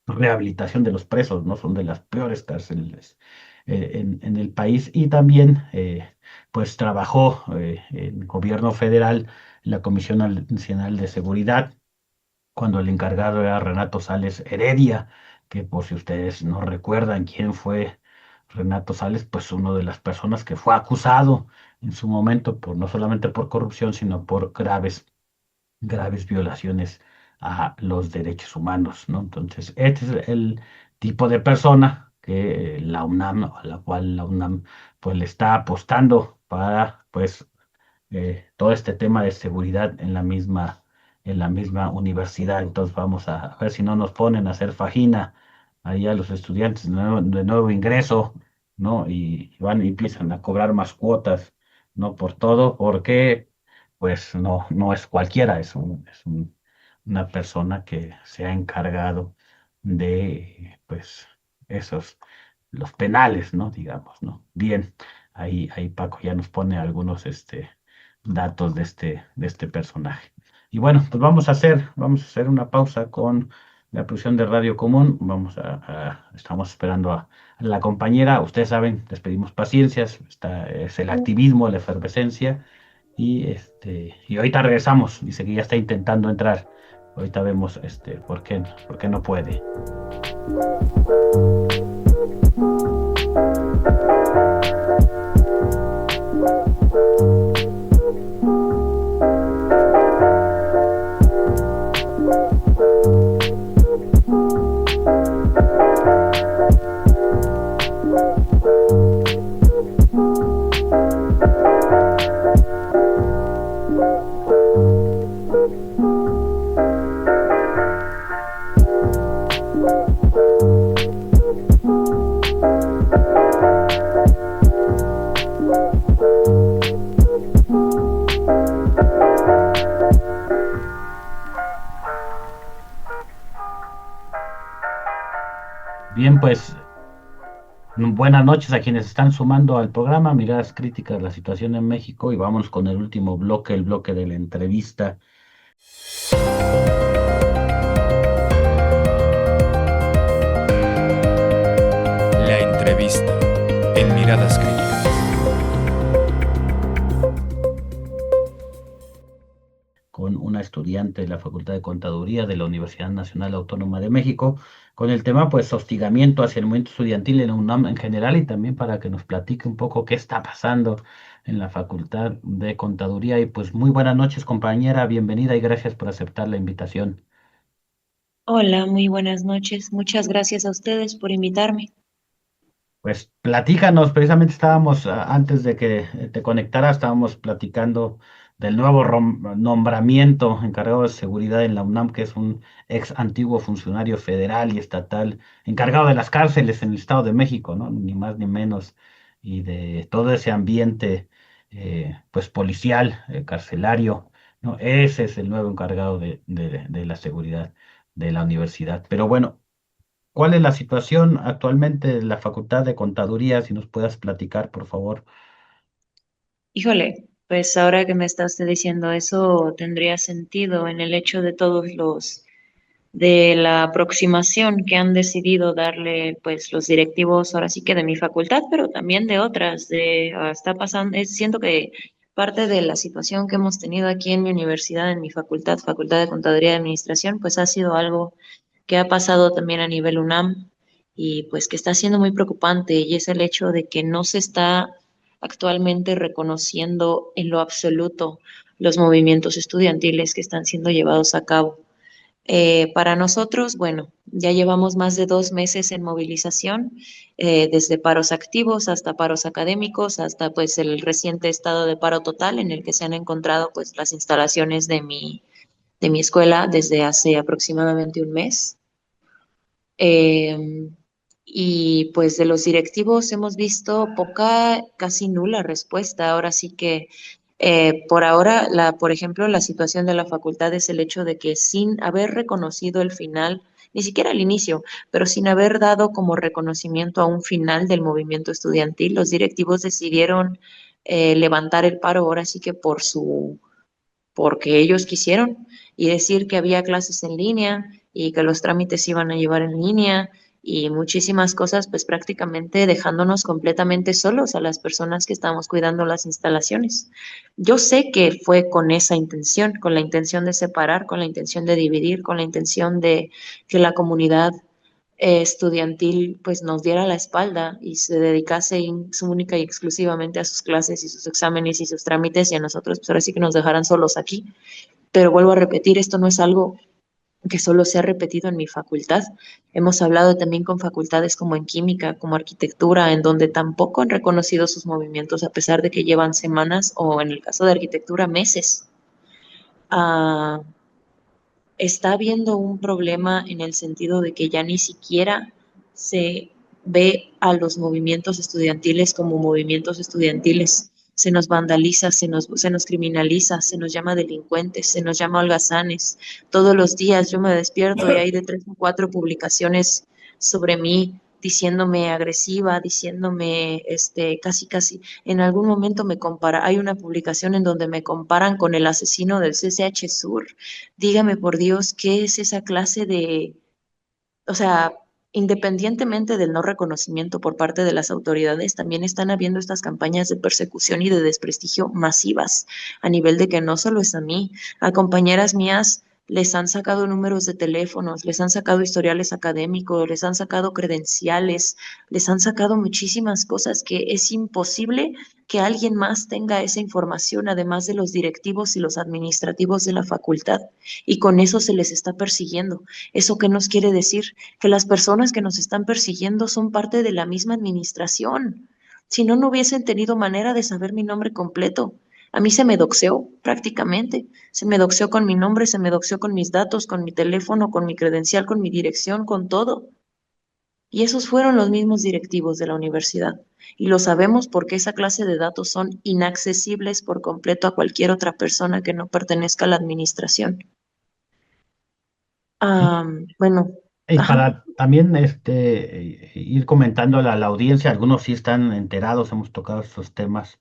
rehabilitación de los presos, ¿no? Son de las peores cárceles en el país. Y también, pues, trabajó en gobierno federal, en la Comisión Nacional de Seguridad, cuando el encargado era Renato Sales Heredia, que por si ustedes no recuerdan quién fue Renato Sales, pues una de las personas que fue acusado en su momento por no solamente por corrupción, sino por graves violaciones a los derechos humanos, ¿no? Entonces, este es el tipo de persona que la UNAM, a la cual la UNAM pues le está apostando para pues todo este tema de seguridad en la misma universidad. Entonces vamos a ver si no nos ponen a hacer fajina ahí a los estudiantes de nuevo ingreso, ¿no? Y empiezan a cobrar más cuotas, ¿no? Por todo, porque pues no es cualquiera, una persona que se ha encargado de pues los penales, ¿no? Digamos, ¿no? Bien, ahí Paco ya nos pone algunos datos de este personaje. Y bueno, pues vamos a hacer una pausa con la producción de Radio Común. Estamos esperando a la compañera. Ustedes saben, les pedimos paciencias. Es el activismo, la efervescencia. Y ahorita regresamos. Dice que ya está intentando entrar. Ahorita vemos por qué no puede. Bien, pues buenas noches a quienes están sumando al programa Miradas Críticas, la situación en México, y vamos con el último bloque, el bloque de la entrevista. La entrevista en Miradas Críticas. Con una estudiante de la Facultad de Contaduría de la Universidad Nacional Autónoma de México, con el tema, pues, hostigamiento hacia el movimiento estudiantil en la UNAM en general, y también para que nos platique un poco qué está pasando en la Facultad de Contaduría. Y pues, muy buenas noches, compañera, bienvenida y gracias por aceptar la invitación. Hola, muy buenas noches. Muchas gracias a ustedes por invitarme. Pues platícanos, precisamente estábamos, antes de que te conectaras, estábamos platicando del nuevo nombramiento encargado de seguridad en la UNAM, que es un ex antiguo funcionario federal y estatal encargado de las cárceles en el Estado de México, ¿no? Ni más ni menos, y de todo ese ambiente, pues policial, carcelario, ¿no? Ese es el nuevo encargado de la seguridad de la universidad. Pero bueno. ¿Cuál es la situación actualmente de la Facultad de Contaduría? Si nos puedas platicar, por favor. Híjole, pues ahora que me estás diciendo eso, tendría sentido en el hecho de todos de la aproximación que han decidido darle pues los directivos ahora sí que de mi facultad, pero también de otras, está pasando, siento que parte de la situación que hemos tenido aquí en mi universidad, en mi facultad, Facultad de Contaduría y Administración, pues ha sido algo que ha pasado también a nivel UNAM y pues que está siendo muy preocupante y es el hecho de que no se está actualmente reconociendo en lo absoluto los movimientos estudiantiles que están siendo llevados a cabo. Para nosotros, bueno, ya llevamos más de 2 meses en movilización, desde paros activos hasta paros académicos, hasta pues el reciente estado de paro total en el que se han encontrado pues las instalaciones de mi escuela desde hace aproximadamente un mes. Eh, y pues de los directivos hemos visto poca, casi nula respuesta. Ahora sí que por ahora, por ejemplo, la situación de la facultad es el hecho de que sin haber reconocido el final, ni siquiera el inicio, pero sin haber dado como reconocimiento a un final del movimiento estudiantil, los directivos decidieron levantar el paro ahora sí que porque ellos quisieron y decir que había clases en línea y que los trámites se iban a llevar en línea y muchísimas cosas, pues prácticamente dejándonos completamente solos a las personas que estábamos cuidando las instalaciones. Yo sé que fue con esa intención, con la intención de separar, con la intención de dividir, con la intención de que la comunidad estudiantil pues nos diera la espalda y se dedicase única y exclusivamente a sus clases y sus exámenes y sus trámites y a nosotros pues ahora sí que nos dejaran solos aquí. Pero vuelvo a repetir, esto no es algo que solo se ha repetido en mi facultad. Hemos hablado también con facultades como en química, como arquitectura, en donde tampoco han reconocido sus movimientos a pesar de que llevan semanas o en el caso de arquitectura meses. Ah, está habiendo un problema en el sentido de que ya ni siquiera se ve a los movimientos estudiantiles como movimientos estudiantiles. Se nos vandaliza, se nos criminaliza, se nos llama delincuentes, se nos llama holgazanes. Todos los días yo me despierto y hay de 3 o 4 publicaciones sobre mí diciéndome agresiva, diciéndome casi casi en algún momento hay una publicación en donde me comparan con el asesino del CCH Sur. Dígame por Dios, ¿qué es esa clase o sea, independientemente del no reconocimiento por parte de las autoridades, también están habiendo estas campañas de persecución y de desprestigio masivas, a nivel de que no solo es a mí, a compañeras mías les han sacado números de teléfonos, les han sacado historiales académicos, les han sacado credenciales, les han sacado muchísimas cosas que es imposible que alguien más tenga esa información, además de los directivos y los administrativos de la facultad, y con eso se les está persiguiendo. ¿Eso qué nos quiere decir? Que las personas que nos están persiguiendo son parte de la misma administración. Si no, no hubiesen tenido manera de saber mi nombre completo. A mí se me doxeó prácticamente. Se me doxeó con mi nombre, se me doxeó con mis datos, con mi teléfono, con mi credencial, con mi dirección, con todo. Y esos fueron los mismos directivos de la universidad. Y lo sabemos porque esa clase de datos son inaccesibles por completo a cualquier otra persona que no pertenezca a la administración. Bueno, Y ajá. para también ir comentando a la audiencia, algunos sí están enterados, hemos tocado estos temas,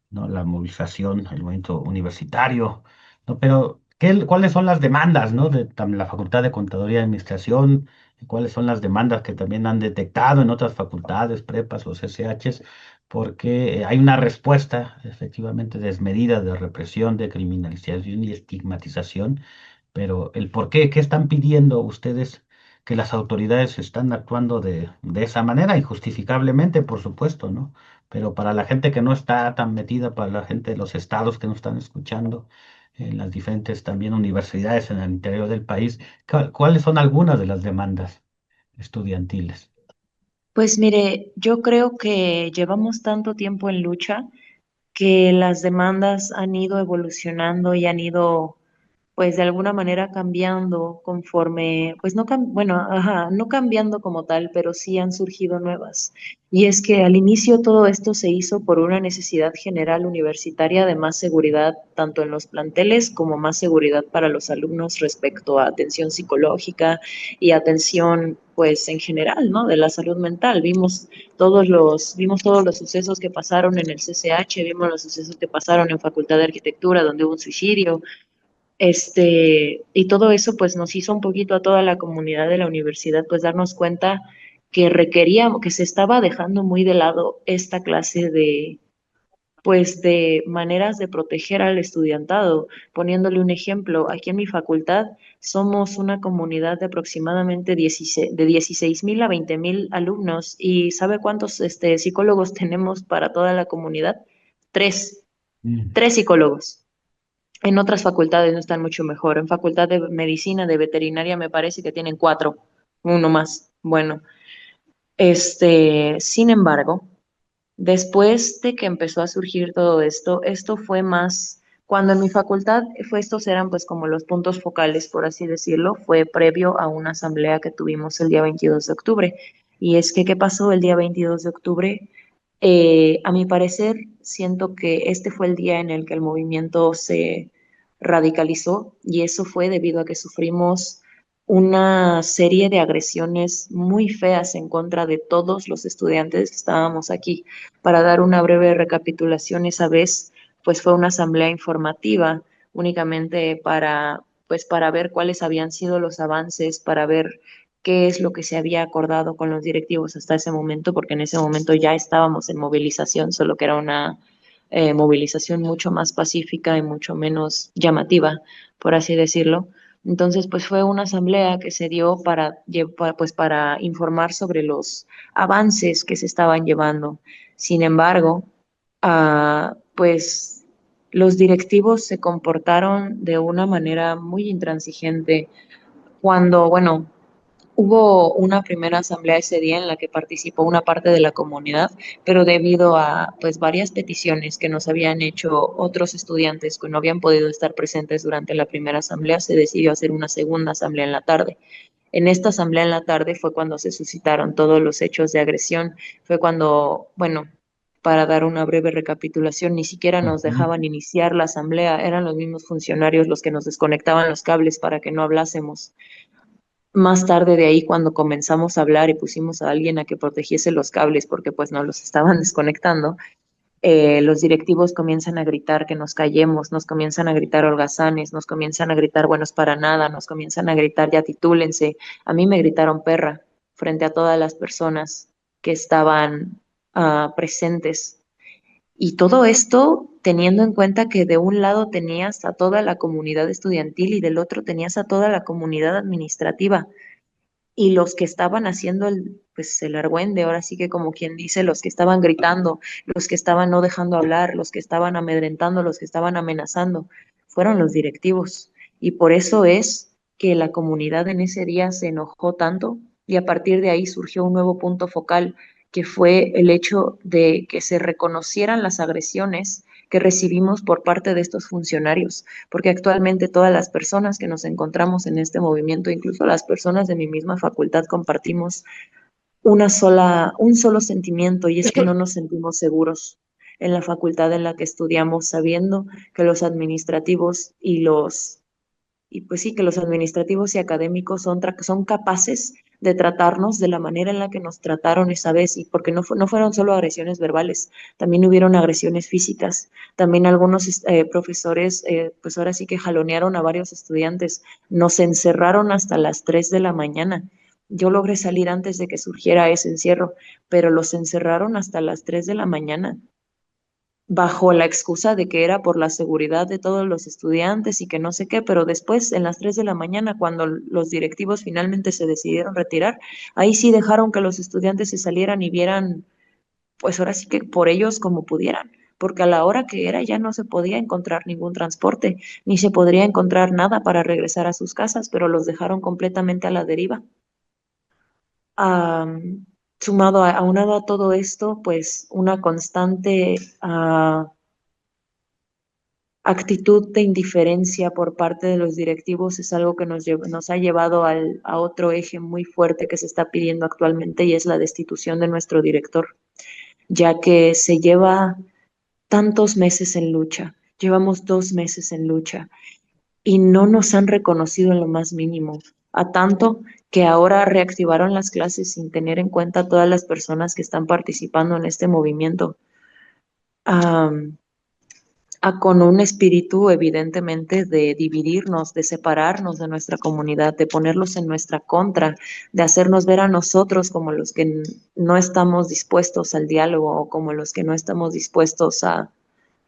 ¿no? La movilización, el movimiento universitario, ¿no? Pero, ¿cuáles son las demandas, ¿no? De la Facultad de Contaduría y Administración? ¿Cuáles son las demandas que también han detectado en otras facultades, prepas o CCHs? Porque hay una respuesta efectivamente desmedida de represión, de criminalización y estigmatización, pero el por qué, ¿qué están pidiendo ustedes? Que las autoridades están actuando de esa manera, injustificablemente, por supuesto, ¿no? Pero para la gente que no está tan metida, para la gente de los estados que nos están escuchando, en las diferentes también universidades en el interior del país, ¿cuáles son algunas de las demandas estudiantiles? Pues mire, yo creo que llevamos tanto tiempo en lucha que las demandas han ido evolucionando y han ido pues de alguna manera cambiando conforme, pues no, bueno, ajá, no cambiando como tal, pero sí han surgido nuevas. Y es que al inicio todo esto se hizo por una necesidad general universitaria de más seguridad, tanto en los planteles como más seguridad para los alumnos respecto a atención psicológica y atención, pues en general, ¿no? De la salud mental. Vimos todos los sucesos que pasaron en el CCH, vimos los sucesos que pasaron en Facultad de Arquitectura, donde hubo un suicidio, Y todo eso pues nos hizo un poquito a toda la comunidad de la universidad pues darnos cuenta que requeríamos, que se estaba dejando muy de lado esta clase de maneras de proteger al estudiantado. Poniéndole un ejemplo, aquí en mi facultad somos una comunidad de aproximadamente 16,000 a 20,000 alumnos. ¿Y sabe cuántos psicólogos tenemos para toda la comunidad? Tres, Mm. tres psicólogos. En otras facultades no están mucho mejor. En facultad de medicina, de veterinaria, me parece que tienen cuatro, uno más. Bueno, sin embargo, después de que empezó a surgir todo esto, esto fue más, cuando en mi facultad estos eran pues como los puntos focales, por así decirlo, fue previo a una asamblea que tuvimos el día 22 de octubre. Y es que, ¿qué pasó el día 22 de octubre? A mi parecer, siento que este fue el día en el que el movimiento se radicalizó y eso fue debido a que sufrimos una serie de agresiones muy feas en contra de todos los estudiantes que estábamos aquí. Para dar una breve recapitulación, esa vez pues fue una asamblea informativa únicamente para ver cuáles habían sido los avances, para ver qué es lo que se había acordado con los directivos hasta ese momento, porque en ese momento ya estábamos en movilización, solo que era una movilización mucho más pacífica y mucho menos llamativa, por así decirlo. Entonces, pues fue una asamblea que se dio para informar sobre los avances que se estaban llevando. Sin embargo, pues los directivos se comportaron de una manera muy intransigente cuando, bueno, hubo una primera asamblea ese día en la que participó una parte de la comunidad, pero debido a pues varias peticiones que nos habían hecho otros estudiantes que no habían podido estar presentes durante la primera asamblea, se decidió hacer una segunda asamblea en la tarde. En esta asamblea en la tarde fue cuando se suscitaron todos los hechos de agresión, fue cuando, bueno, para dar una breve recapitulación, ni siquiera nos Ujú. dejaban iniciar la asamblea, eran los mismos funcionarios los que nos desconectaban los cables para que no hablásemos. Más tarde de ahí, cuando comenzamos a hablar y pusimos a alguien a que protegiese los cables porque pues no los estaban desconectando, los directivos comienzan a gritar que nos callemos, nos comienzan a gritar holgazanes, nos comienzan a gritar buenos para nada, nos comienzan a gritar ya titúlense. A mí me gritaron perra frente a todas las personas que estaban presentes. Y todo esto teniendo en cuenta que de un lado tenías a toda la comunidad estudiantil y del otro tenías a toda la comunidad administrativa y los que estaban haciendo pues el argüende, ahora sí que como quien dice, los que estaban gritando, los que estaban no dejando hablar, los que estaban amedrentando, los que estaban amenazando, fueron los directivos. Y por eso es que la comunidad en ese día se enojó tanto y a partir de ahí surgió un nuevo punto focal que fue el hecho de que se reconocieran las agresiones que recibimos por parte de estos funcionarios, porque actualmente todas las personas que nos encontramos en este movimiento, incluso las personas de mi misma facultad, compartimos un solo sentimiento y es que no nos sentimos seguros en la facultad en la que estudiamos, sabiendo que los administrativos y pues sí, que los administrativos y académicos son capaces de tratarnos de la manera en la que nos trataron esa vez, y porque no fueron solo agresiones verbales, también hubieron agresiones físicas, también algunos profesores, pues ahora sí que jalonearon a varios estudiantes, nos encerraron hasta las 3 de la mañana. Yo logré salir antes de que surgiera ese encierro, pero los encerraron hasta las 3 de la mañana bajo la excusa de que era por la seguridad de todos los estudiantes y que no sé qué, pero después, en las 3 de la mañana, cuando los directivos finalmente se decidieron retirar, ahí sí dejaron que los estudiantes se salieran y vieran, pues ahora sí que por ellos como pudieran, porque a la hora que era ya no se podía encontrar ningún transporte, ni se podría encontrar nada para regresar a sus casas, pero los dejaron completamente a la deriva. Aunado a todo esto, pues una constante actitud de indiferencia por parte de los directivos es algo que nos ha llevado a otro eje muy fuerte que se está pidiendo actualmente y es la destitución de nuestro director, ya que se lleva tantos meses en lucha, llevamos 2 meses en lucha y no nos han reconocido en lo más mínimo, a tanto que ahora reactivaron las clases sin tener en cuenta todas las personas que están participando en este movimiento. con un espíritu evidentemente de dividirnos, de separarnos de nuestra comunidad, de ponerlos en nuestra contra, de hacernos ver a nosotros como los que no estamos dispuestos al diálogo o como los que no estamos dispuestos a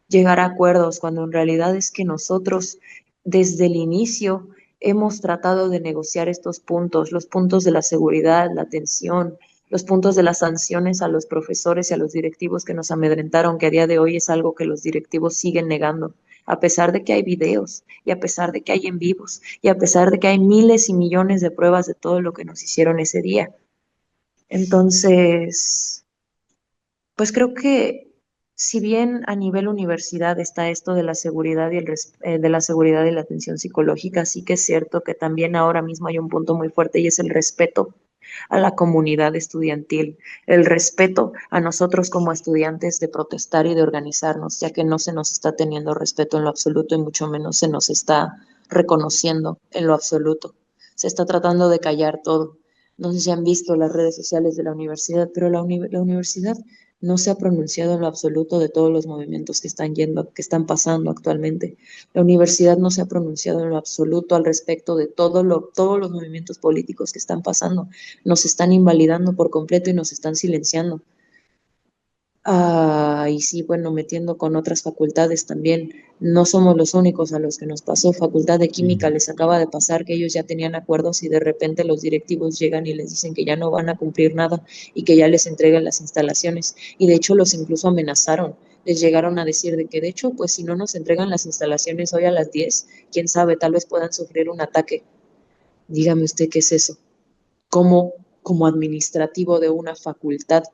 llegar a acuerdos, cuando en realidad es que nosotros desde el inicio hemos tratado de negociar estos puntos, los puntos de la seguridad, la atención, los puntos de las sanciones a los profesores y a los directivos que nos amedrentaron, que a día de hoy es algo que los directivos siguen negando, a pesar de que hay videos y a pesar de que hay en vivos y a pesar de que hay miles y millones de pruebas de todo lo que nos hicieron ese día. Entonces, pues creo que si bien a nivel universidad está esto de la seguridad y de la seguridad y la atención psicológica, sí que es cierto que también ahora mismo hay un punto muy fuerte y es el respeto a la comunidad estudiantil, el respeto a nosotros como estudiantes de protestar y de organizarnos, ya que no se nos está teniendo respeto en lo absoluto y mucho menos se nos está reconociendo en lo absoluto. Se está tratando de callar todo. No sé si han visto las redes sociales de la universidad, pero la universidad no se ha pronunciado en lo absoluto de todos los movimientos que están pasando actualmente. La universidad no se ha pronunciado en lo absoluto al respecto de todos los movimientos políticos que están pasando. Nos están invalidando por completo y nos están silenciando. Y sí, bueno, metiendo con otras facultades también. No somos los únicos a los que nos pasó. Facultad de Química les acaba de pasar que ellos ya tenían acuerdos y de repente los directivos llegan y les dicen que ya no van a cumplir nada y que ya les entregan las instalaciones. Y de hecho los incluso amenazaron. Les llegaron a decir de que de hecho, pues si no nos entregan las instalaciones hoy a las 10, quién sabe, tal vez puedan sufrir un ataque. Dígame usted qué es eso. ¿Cómo, como administrativo de una facultad,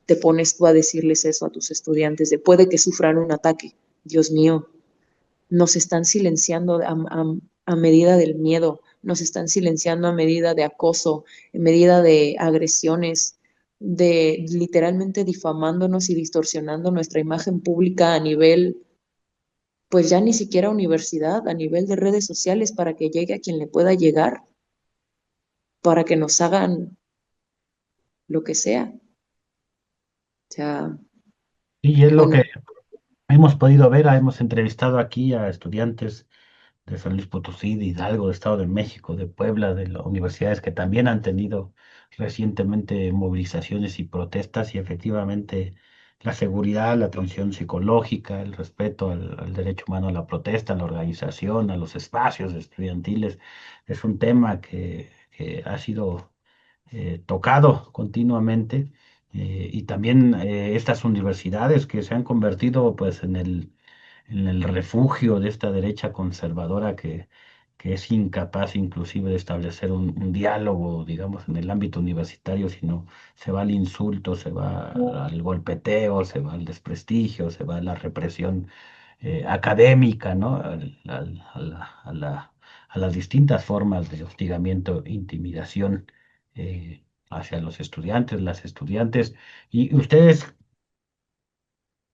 te pones tú a decirles eso a tus estudiantes de puede que sufran un ataque? Dios mío, nos están silenciando a medida del miedo, nos están silenciando a medida de acoso, a medida de agresiones, de literalmente difamándonos y distorsionando nuestra imagen pública a nivel, pues ya ni siquiera universidad, a nivel de redes sociales para que llegue a quien le pueda llegar, para que nos hagan lo que sea. O sea, Y es lo bueno, que hemos podido ver, hemos entrevistado aquí a estudiantes de San Luis Potosí, de Hidalgo, de Estado de México, de Puebla, de las universidades que también han tenido recientemente movilizaciones y protestas y efectivamente la seguridad, la atención psicológica, el respeto al derecho humano a la protesta, a la organización, a los espacios estudiantiles, es un tema que ha sido tocado continuamente y también estas universidades que se han convertido pues en el refugio de esta derecha conservadora que es incapaz inclusive de establecer un diálogo, digamos, en el ámbito universitario, sino se va al insulto, se va al golpeteo, se va al desprestigio, se va a la represión académica, ¿no? A las distintas formas de hostigamiento, intimidación hacia los estudiantes, las estudiantes. ¿Y ustedes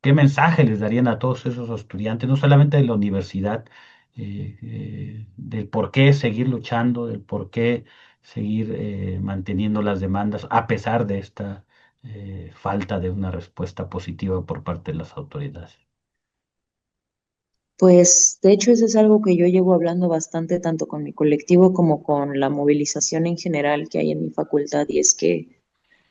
qué mensaje les darían a todos esos estudiantes, no solamente de la universidad, del por qué seguir luchando, del por qué seguir manteniendo las demandas a pesar de esta falta de una respuesta positiva por parte de las autoridades? pues de hecho eso es algo que yo llevo hablando bastante tanto con mi colectivo como con la movilización en general que hay en mi facultad y es que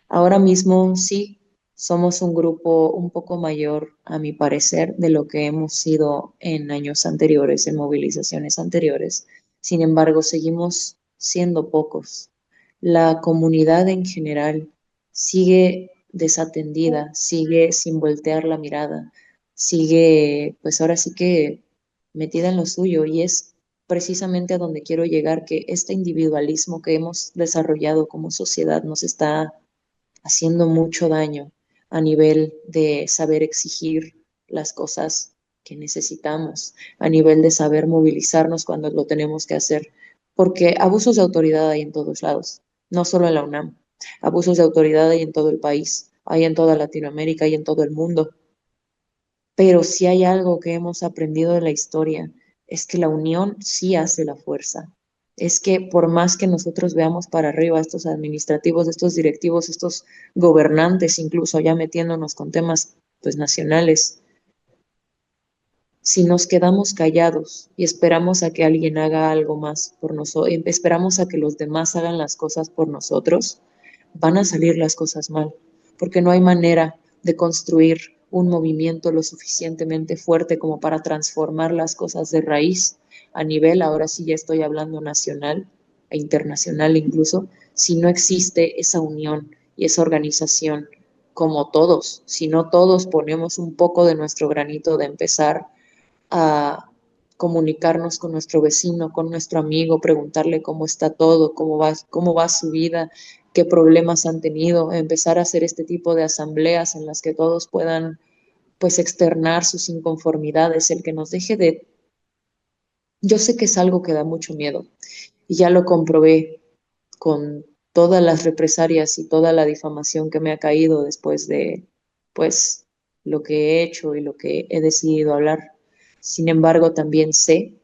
ahora mismo sí somos un grupo un poco mayor, a mi parecer, de lo que hemos sido en años anteriores, en movilizaciones anteriores. Sin embargo, seguimos siendo pocos. La comunidad en general sigue desatendida, sigue sin voltear la mirada, sigue, pues ahora sí que metida en lo suyo y es precisamente a donde quiero llegar, que este individualismo que hemos desarrollado como sociedad nos está haciendo mucho daño a nivel de saber exigir las cosas que necesitamos, a nivel de saber movilizarnos cuando lo tenemos que hacer, porque abusos de autoridad hay en todos lados, no solo en la UNAM, abusos de autoridad hay en todo el país, hay en toda Latinoamérica y en todo el mundo, pero si hay algo que hemos aprendido de la historia, es que la unión sí hace la fuerza. Es que por más que nosotros veamos para arriba estos administrativos, estos directivos, estos gobernantes, incluso ya metiéndonos con temas pues nacionales, si nos quedamos callados y esperamos a que alguien haga algo más por nosotros, esperamos a que los demás hagan las cosas por nosotros, van a salir las cosas mal, porque no hay manera de construir un movimiento lo suficientemente fuerte como para transformar las cosas de raíz a nivel, ahora sí ya estoy hablando nacional e internacional incluso, si no existe esa unión y esa organización como todos, si no todos ponemos un poco de nuestro granito de empezar a comunicarnos con nuestro vecino, con nuestro amigo, preguntarle cómo está todo, cómo va su vida, qué problemas han tenido, empezar a hacer este tipo de asambleas en las que todos puedan pues externar sus inconformidades, el que nos deje de... Yo sé que es algo que da mucho miedo y ya lo comprobé con todas las represalias y toda la difamación que me ha caído después de pues lo que he hecho y lo que he decidido hablar. Sin embargo, también sé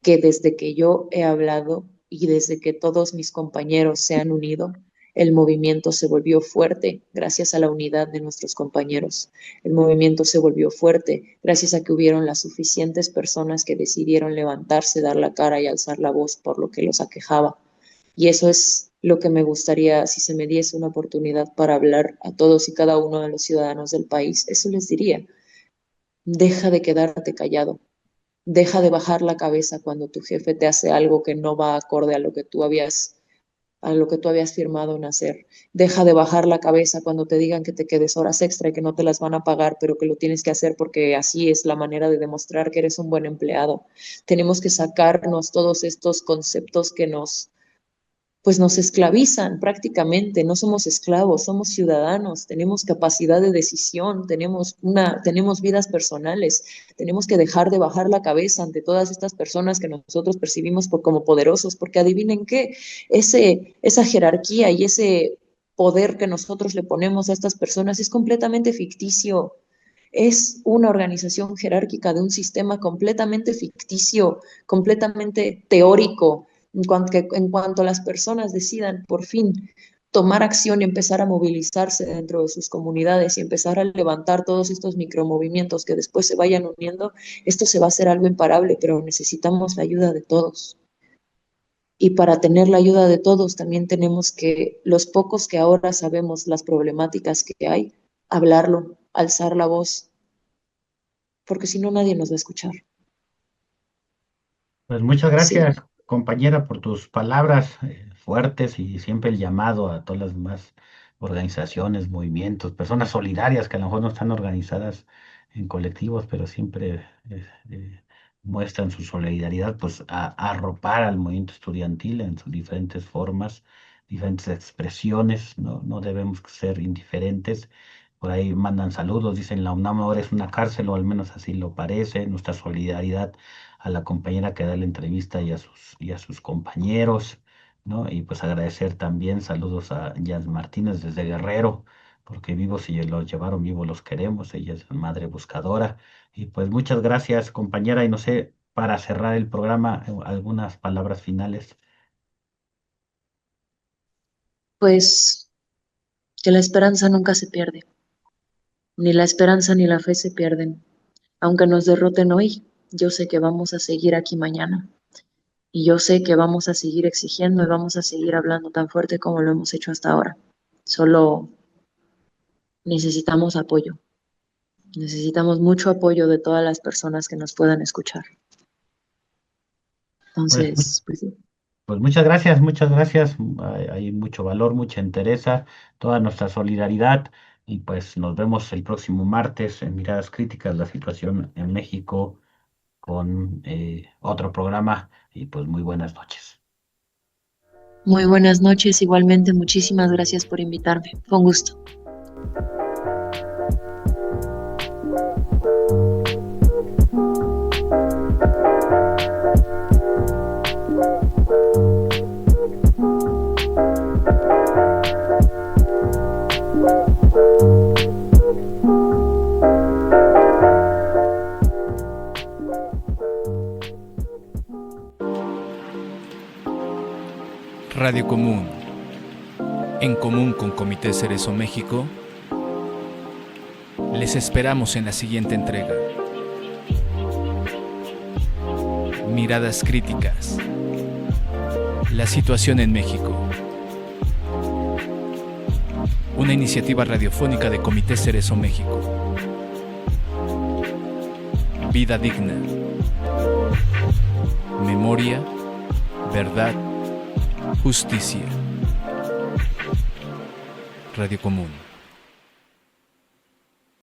que desde que yo he hablado y desde que todos mis compañeros se han unido, el movimiento se volvió fuerte gracias a la unidad de nuestros compañeros. El movimiento se volvió fuerte gracias a que hubieron las suficientes personas que decidieron levantarse, dar la cara y alzar la voz por lo que los aquejaba. Y eso es lo que me gustaría, si se me diese una oportunidad para hablar a todos y cada uno de los ciudadanos del país, eso les diría: deja de quedarte callado. Deja de bajar la cabeza cuando tu jefe te hace algo que no va acorde a lo que tú habías firmado en hacer. Deja de bajar la cabeza cuando te digan que te quedes horas extra y que no te las van a pagar, pero que lo tienes que hacer porque así es la manera de demostrar que eres un buen empleado. Tenemos que sacarnos todos estos conceptos que pues nos esclavizan prácticamente. No somos esclavos, somos ciudadanos, tenemos capacidad de decisión, tenemos vidas personales, tenemos que dejar de bajar la cabeza ante todas estas personas que nosotros percibimos como poderosos, porque adivinen qué, esa jerarquía y ese poder que nosotros le ponemos a estas personas es completamente ficticio. Es una organización jerárquica de un sistema completamente ficticio, completamente teórico. En cuanto las personas decidan por fin tomar acción y empezar a movilizarse dentro de sus comunidades y empezar a levantar todos estos micromovimientos que después se vayan uniendo, esto se va a hacer algo imparable, pero necesitamos la ayuda de todos. Y para tener la ayuda de todos también tenemos que, los pocos que ahora sabemos las problemáticas que hay, hablarlo, alzar la voz, porque si no nadie nos va a escuchar. Pues muchas Sí. gracias, compañera, por tus palabras fuertes y siempre el llamado a todas las demás organizaciones, movimientos, personas solidarias que a lo mejor no están organizadas en colectivos, pero siempre muestran su solidaridad, pues a arropar al movimiento estudiantil en sus diferentes formas, diferentes expresiones. No debemos ser indiferentes. Por ahí mandan saludos, dicen la UNAM ahora es una cárcel, o al menos así lo parece. Nuestra solidaridad a la compañera que da la entrevista y a sus compañeros, ¿no? Y pues agradecer también, saludos a Jans Martínez desde Guerrero, porque vivos y los llevaron, vivos los queremos. Ella es madre buscadora. Y pues muchas gracias, compañera, y no sé, para cerrar el programa, algunas palabras finales. Pues que la esperanza nunca se pierde, ni la esperanza ni la fe se pierden. Aunque nos derroten hoy, yo sé que vamos a seguir aquí mañana. Y yo sé que vamos a seguir exigiendo y vamos a seguir hablando tan fuerte como lo hemos hecho hasta ahora. Solo necesitamos apoyo. Necesitamos mucho apoyo de todas las personas que nos puedan escuchar. Pues, Entonces, pues sí. pues muchas gracias, muchas gracias. Hay mucho valor, mucha entereza, toda nuestra solidaridad. Y pues nos vemos el próximo martes en Miradas Críticas, la situación en México, con otro programa. Y pues muy buenas noches. Muy buenas noches, igualmente muchísimas gracias por invitarme. Fue un gusto. Radio Común, en común con Comité Cerezo México, les esperamos en la siguiente entrega. Miradas críticas. La situación en México. Una iniciativa radiofónica de Comité Cerezo México. Vida digna. Memoria, verdad, justicia. Radio Común.